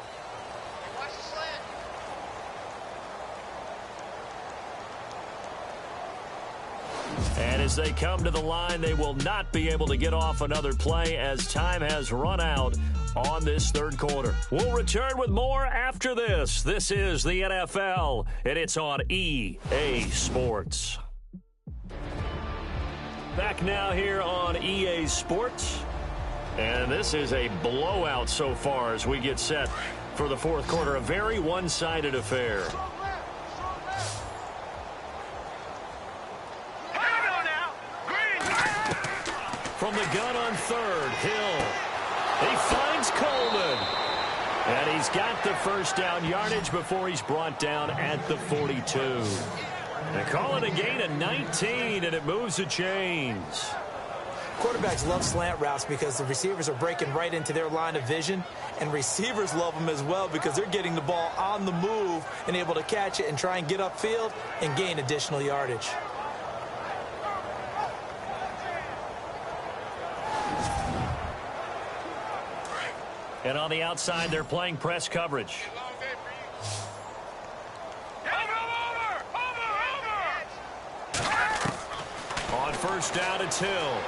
And as they come to the line, they will not be able to get off another play as time has run out on this 3rd quarter. We'll return with more after this. This is the NFL, and it's on EA Sports. Back now here on EA Sports. And this is a blowout so far as we get set for the 4th quarter. A very one-sided affair. From the gun on 3rd, Hill. He finds Coleman. And he's got the first down yardage before he's brought down at the 42. They call it a gain of 19, and it moves the chains. Quarterbacks love slant routes because the receivers are breaking right into their line of vision, and receivers love them as well because they're getting the ball on the move and able to catch it and try and get upfield and gain additional yardage. And on the outside, they're playing press coverage. On first down, it's Hill.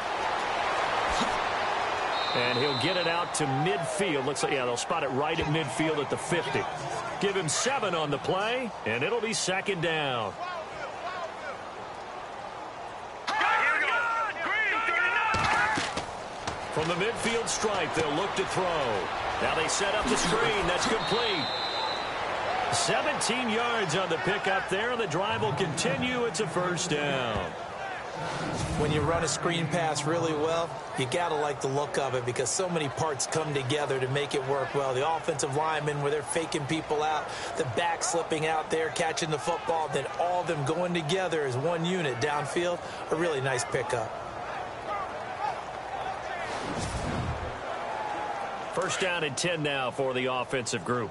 And he'll get it out to midfield. Looks like, yeah, they'll spot it right at midfield at the 50. Give him 7 on the play, and it'll be second down. From the midfield stripe, they'll look to throw. Now they set up the screen. That's complete. 17 yards on the pickup there. The drive will continue. It's a first down. When you run a screen pass really well, you got to like the look of it because so many parts come together to make it work well. The offensive linemen, where they're faking people out, the back slipping out there, catching the football, then all of them going together as one unit downfield. A really nice pickup. First down and 10 now for the offensive group.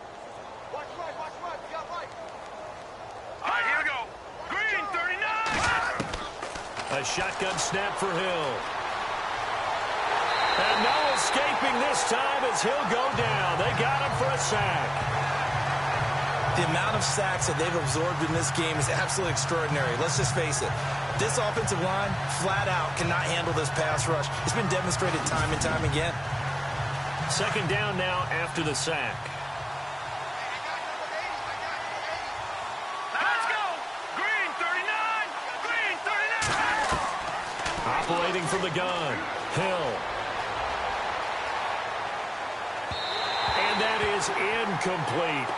A shotgun snap for Hill. And no escaping this time as Hill go down. They got him for a sack. The amount of sacks that they've absorbed in this game is absolutely extraordinary. Let's just face it. This offensive line, flat out, cannot handle this pass rush. It's been demonstrated time and time again. Second down now after the sack. Operating from the gun, Hill. And that is incomplete.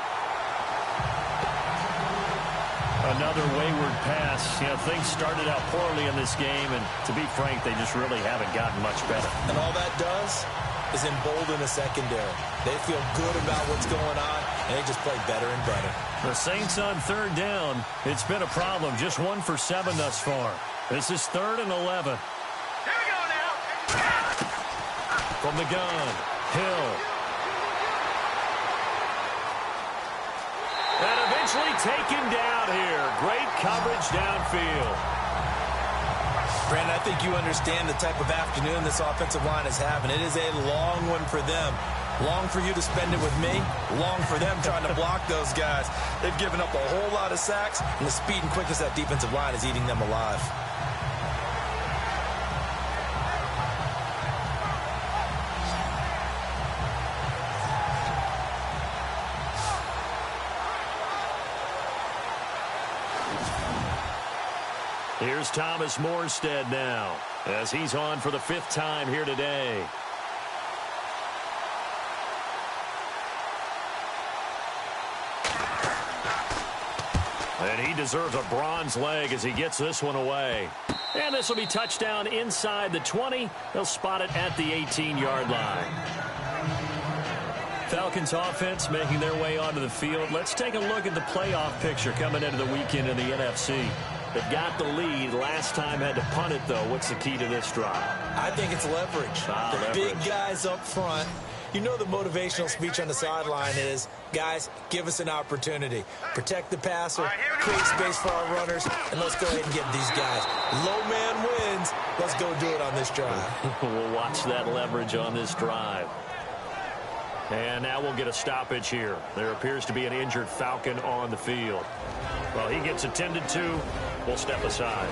Another wayward pass. You know, things started out poorly in this game, and to be frank, they just really haven't gotten much better. And all that does is embolden the secondary. They feel good about what's going on, and they just play better and better. The Saints on third down. It's been a problem. Just 1 for 7 thus far. This is 3rd and 11. Here we go now. From the gun, Hill. And eventually taken down here. Great coverage downfield. Brandon, I think you understand the type of afternoon this offensive line is having. It is a long one for them. Long for you to spend it with me. Long for them trying to block those guys. They've given up a whole lot of sacks, and the speed and quickness of that defensive line is eating them alive. Here's Thomas Morstead now as he's on for the 5th time here today. And he deserves a bronze leg as he gets this one away. And this will be touchdown inside the 20. They'll spot it at the 18-yard line. Falcons offense making their way onto the field. Let's take a look at the playoff picture coming into the weekend in the NFC. They've got the lead. Last time had to punt it, though. What's the key to this drive? I think it's leverage. The big guys up front. You know the motivational speech on the sideline is, guys, give us an opportunity. Protect the passer, create space for our runners, and let's go ahead and get these guys. Low man wins. Let's go do it on this drive. We'll watch that leverage on this drive. And now we'll get a stoppage here. There appears to be an injured Falcon on the field. Well, he gets attended to. We'll step aside.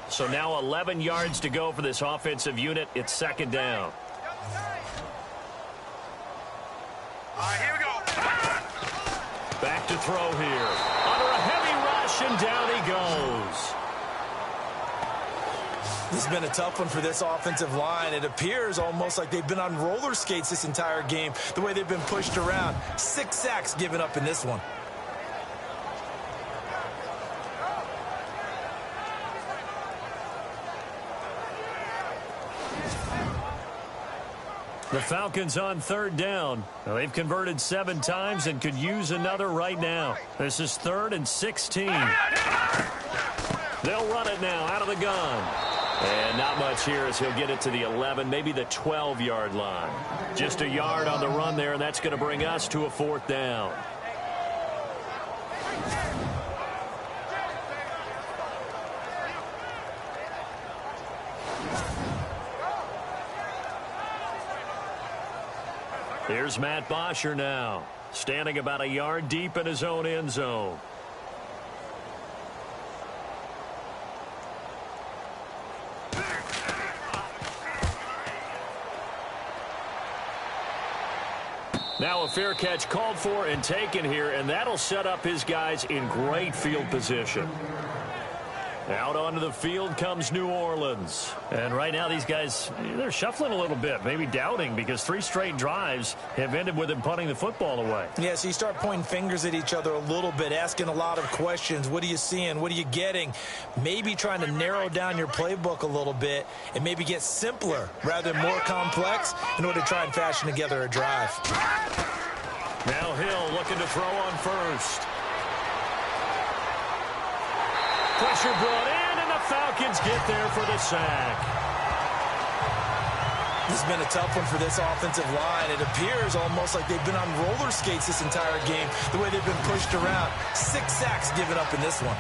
So now 11 yards to go for this offensive unit. It's second down. All right, here we go. Back to throw here. Under a heavy rush, and down he goes. This has been a tough one for this offensive line. It appears almost like they've been on roller skates this entire game, the way they've been pushed around. 6 sacks given up in this one. The Falcons on third down. Now, they've converted 7 times and could use another right now. This is 3rd and 16. They'll run it now out of the gun. And not much here as he'll get it to the 11, maybe the 12-yard line. Just a yard on the run there, and that's going to bring us to a 4th down. Here's Matt Bosher now, standing about a yard deep in his own end zone. Now a fair catch called for and taken here, and that'll set up his guys in great field position. Out onto the field comes New Orleans. And right now these guys, they're shuffling a little bit, maybe doubting, because 3 straight drives have ended with them punting the football away. Yeah, so you start pointing fingers at each other a little bit, asking a lot of questions. What are you seeing? What are you getting? Maybe trying to narrow down your playbook a little bit and maybe get simpler rather than more complex in order to try and fashion together a drive. Now Hill looking to throw on first. Pressure brought in, and the Falcons get there for the sack. This has been a tough one for this offensive line. It appears almost like they've been on roller skates this entire game, the way they've been pushed around. 6 sacks given up in this one.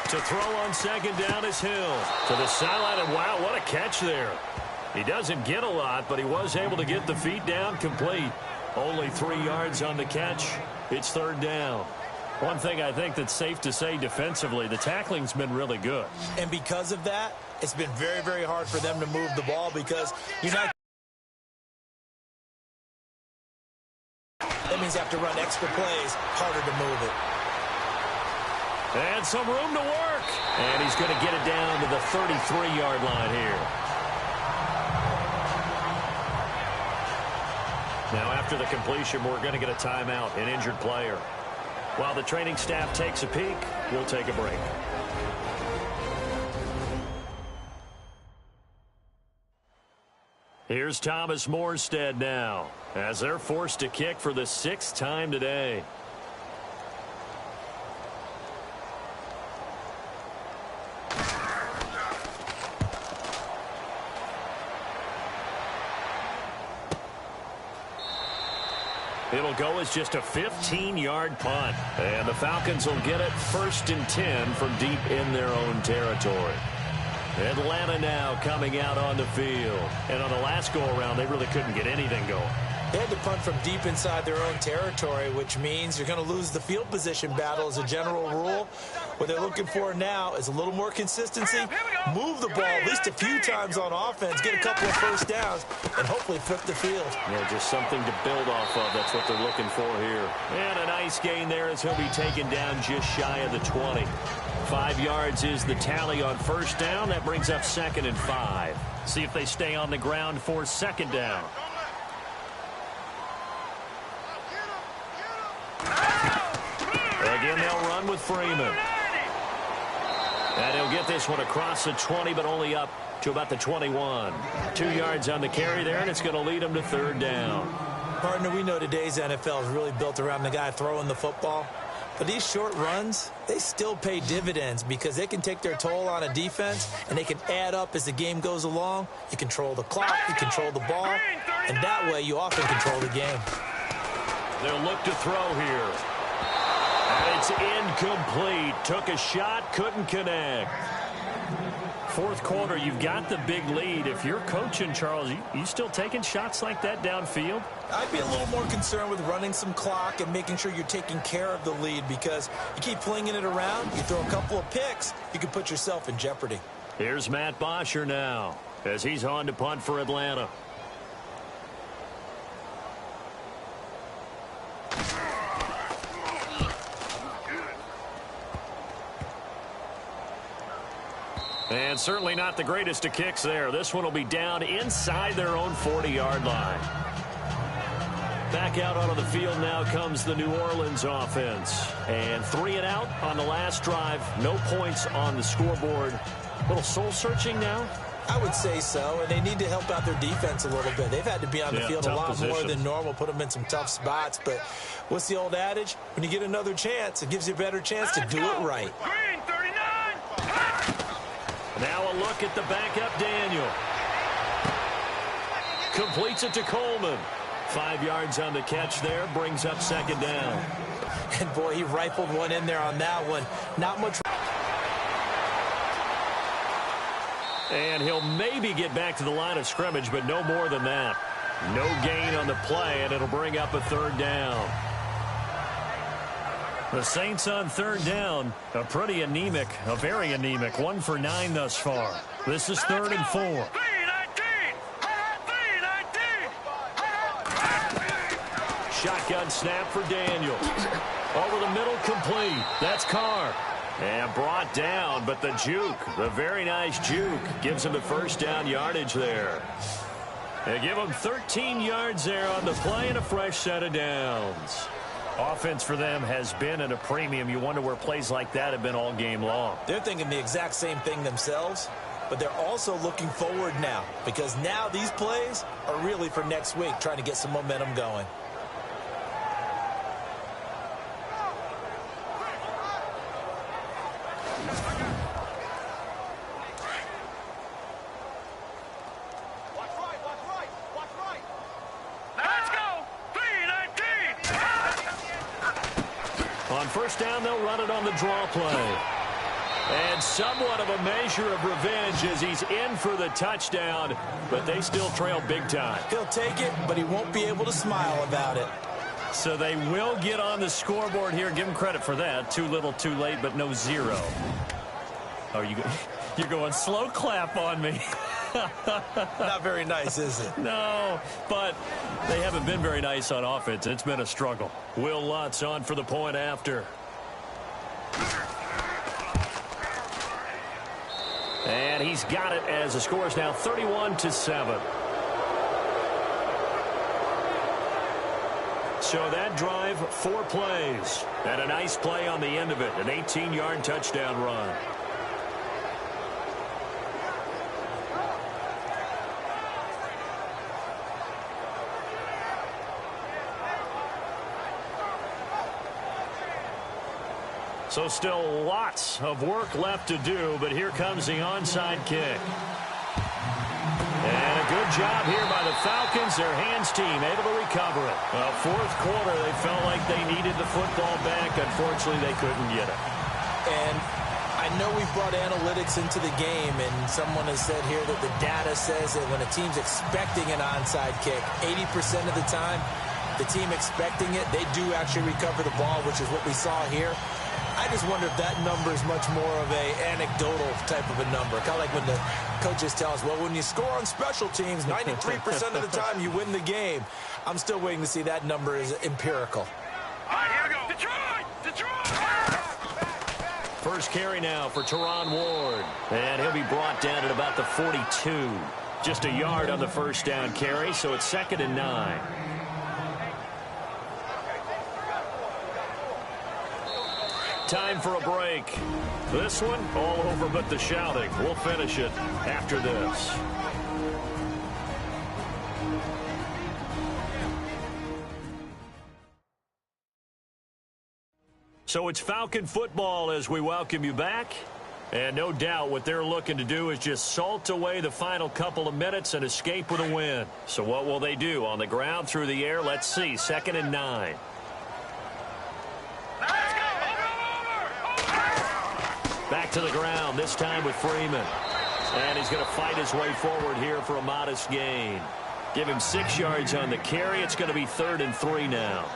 To throw on second down is Hill. To the sideline, and wow, what a catch there. He doesn't get a lot, but he was able to get the feet down complete. Only 3 yards on the catch. It's 3rd down. One thing I think that's safe to say defensively, the tackling's been really good. And because of that, it's been very, very hard for them to move the ball because you're not. That means you have to run extra plays, harder to move it. And some room to work. And he's going to get it down to the 33-yard line here. Now, after the completion, we're going to get a timeout, an injured player. While the training staff takes a peek, we'll take a break. Here's Thomas Morstead now, as they're forced to kick for the 6th time today. It'll go as just a 15-yard punt. And the Falcons will get it 1st and 10 from deep in their own territory. Atlanta now coming out on the field. And on the last go-around, they really couldn't get anything going. They had to punt from deep inside their own territory, which means you're going to lose the field position battle as a general rule. What they're looking for now is a little more consistency, move the ball at least a few times on offense, get a couple of first downs, and hopefully flip the field. Yeah, just something to build off of. That's what they're looking for here. And a nice gain there as he'll be taken down just shy of the 20. 5 yards is the tally on first down. That brings up 2nd and 5. See if they stay on the ground for 2nd down. Again, they'll run with Freeman. And he'll get this one across the 20, but only up to about the 21. 2 yards on the carry there, and it's going to lead them to 3rd down. Partner, we know today's NFL is really built around the guy throwing the football. But these short runs, they still pay dividends because they can take their toll on a defense, and they can add up as the game goes along. You control the clock, you control the ball, and that way you often control the game. They'll look to throw here. And it's incomplete. Took a shot, couldn't connect. 4th quarter, you've got the big lead. If you're coaching, Charles, you still taking shots like that downfield? I'd be a little more concerned with running some clock and making sure you're taking care of the lead because you keep flinging it around, you throw a couple of picks, you can put yourself in jeopardy. Here's Matt Bosher now as he's on to punt for Atlanta. And certainly not the greatest of kicks there. This one will be down inside their own 40-yard line. Back out onto the field now comes the New Orleans offense. And 3 and out on the last drive. No points on the scoreboard. A little soul-searching now? I would say so, and they need to help out their defense a little bit. They've had to be on the field a lot more than normal, put them in some tough spots. But what's the old adage? When you get another chance, it gives you a better chance to do it right. Green, 39. Now a look at the backup Daniel. Completes it to Coleman. 5 yards on the catch there, brings up second down. And boy, he rifled one in there on that one. Not much. And he'll maybe get back to the line of scrimmage, but no more than that. No gain on the play, and it'll bring up a third down. The Saints on third down, a very anemic, 1 for 9 thus far. This is 3rd and 4. Shotgun snap for Daniel. Over the middle, complete. That's Carr. And brought down, but the juke, the very nice juke, gives him the first down yardage there. They give him 13 yards there on the play and a fresh set of downs. Offense for them has been at a premium. You wonder where plays like that have been all game long. They're thinking the exact same thing themselves, but they're also looking forward now because now these plays are really for next week, trying to get some momentum going. First down, they'll run it on the draw play. And somewhat of a measure of revenge as he's in for the touchdown, but they still trail big time. He'll take it, but he won't be able to smile about it. So they will get on the scoreboard here. Give him credit for that. Too little, too late, but no 0. Oh, you're going slow clap on me. Not very nice, is it? No, but they haven't been very nice on offense. It's been a struggle. Will Lutz on for the point after. And he's got it as the score is now 31-7. So that drive, 4 plays. And a nice play on the end of it. An 18-yard touchdown run. So still lots of work left to do, but here comes the onside kick. And a good job here by the Falcons, their hands team, able to recover it. Well, 4th quarter, they felt like they needed the football back. Unfortunately, they couldn't get it. And I know we've brought analytics into the game, and someone has said here that the data says that when a team's expecting an onside kick, 80% of the time, the team expecting it, they do actually recover the ball, which is what we saw here. I just wonder if that number is much more of a anecdotal type of a number. Kind of like when the coaches tell us, well, when you score on special teams, 93% of the time you win the game. I'm still waiting to see that number is empirical. All right, here we go. Detroit! Detroit! First carry now for Teron Ward. And he'll be brought down at about the 42. Just a yard on the first down carry, so it's 2nd and 9. Time for a break. This one, all over but the shouting. We'll finish it after this. So it's Falcon football as we welcome you back. And no doubt what they're looking to do is just salt away the final couple of minutes and escape with a win. So what will they do? On the ground, through the air? Let's see. 2nd and 9. Back to the ground, this time with Freeman. And he's going to fight his way forward here for a modest gain. Give him 6 yards on the carry. It's going to be 3rd and 3 now.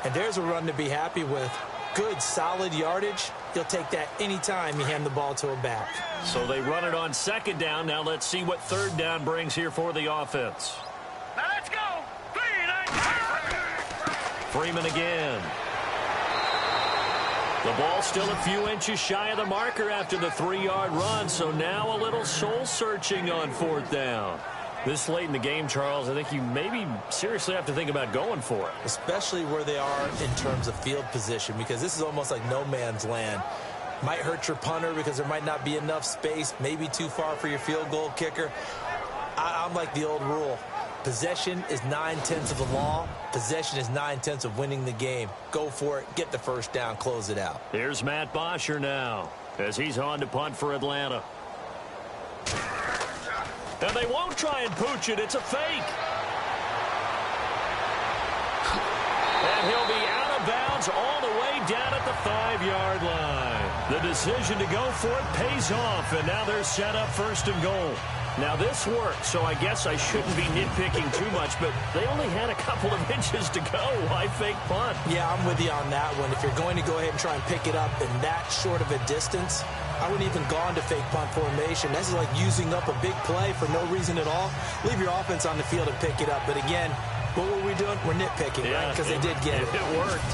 And there's a run to be happy with. Good, solid yardage. He'll take that anytime you hand the ball to a back. So they run it on 2nd down. Now let's see what 3rd down brings here for the offense. Now let's go. Freeman again. The ball still a few inches shy of the marker after the 3-yard run, so now a little soul-searching on 4th down. This late in the game, Charles, I think you maybe seriously have to think about going for it. Especially where they are in terms of field position, because this is almost like no man's land. Might hurt your punter because there might not be enough space, maybe too far for your field goal kicker. I'm like the old rule. Possession is 9/10 of the law. Possession is 9/10 of winning the game. Go for it. Get the first down. Close it out. Here's Matt Bosher now as he's on to punt for Atlanta. And they won't try and pooch it. It's a fake. And he'll be out of bounds all the way down at the 5-yard line. The decision to go for it pays off, and now they're set up 1st and goal. Now, this worked, so I guess I shouldn't be nitpicking too much, but they only had a couple of inches to go. Why fake punt? Yeah, I'm with you on that one. If you're going to go ahead and try and pick it up in that short of a distance, I wouldn't even gone to fake punt formation. This is like using up a big play for no reason at all. Leave your offense on the field and pick it up. But again, what were we doing? We're nitpicking, right? Because they did get it. It worked.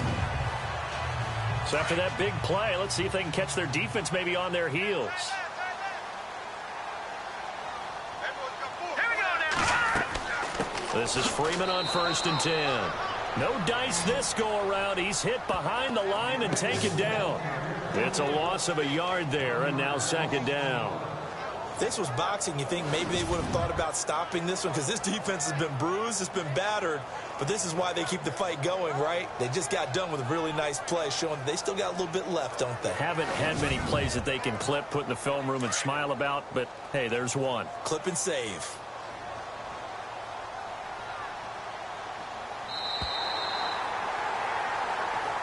So after that big play, let's see if they can catch their defense maybe on their heels. This is Freeman on 1st and 10. No dice this go around. He's hit behind the line and taken down. It's a loss of a yard there, and now 2nd down. If this was boxing, you think maybe they would have thought about stopping this one, because this defense has been bruised, it's been battered, but this is why they keep the fight going, right? They just got done with a really nice play, showing they still got a little bit left, don't they? Haven't had many plays that they can clip, put in the film room, and smile about, but hey, there's one. Clip and save.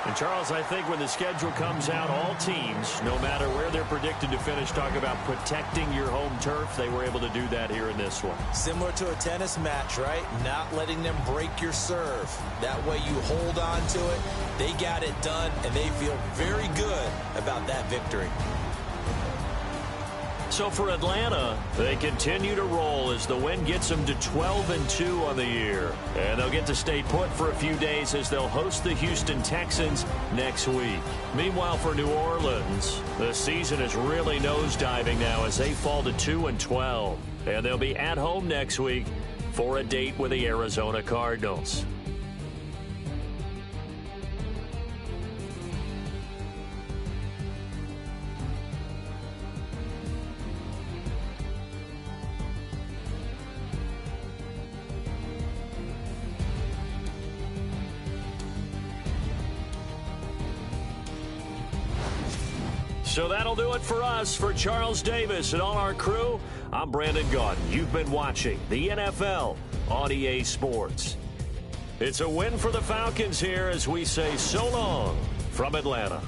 And, Charles, I think when the schedule comes out, all teams, no matter where they're predicted to finish, talk about protecting your home turf. They were able to do that here in this one. Similar to a tennis match, right? Not letting them break your serve. That way you hold on to it. They got it done, and they feel very good about that victory. So for Atlanta, they continue to roll as the win gets them to 12-2 on the year. And they'll get to stay put for a few days as they'll host the Houston Texans next week. Meanwhile, for New Orleans, the season is really nosediving now as they fall to 2-12. And they'll be at home next week for a date with the Arizona Cardinals. So that'll do it for us. For Charles Davis and all our crew, I'm Brandon Gaudin. You've been watching the NFL on EA Sports. It's a win for the Falcons here as we say so long from Atlanta.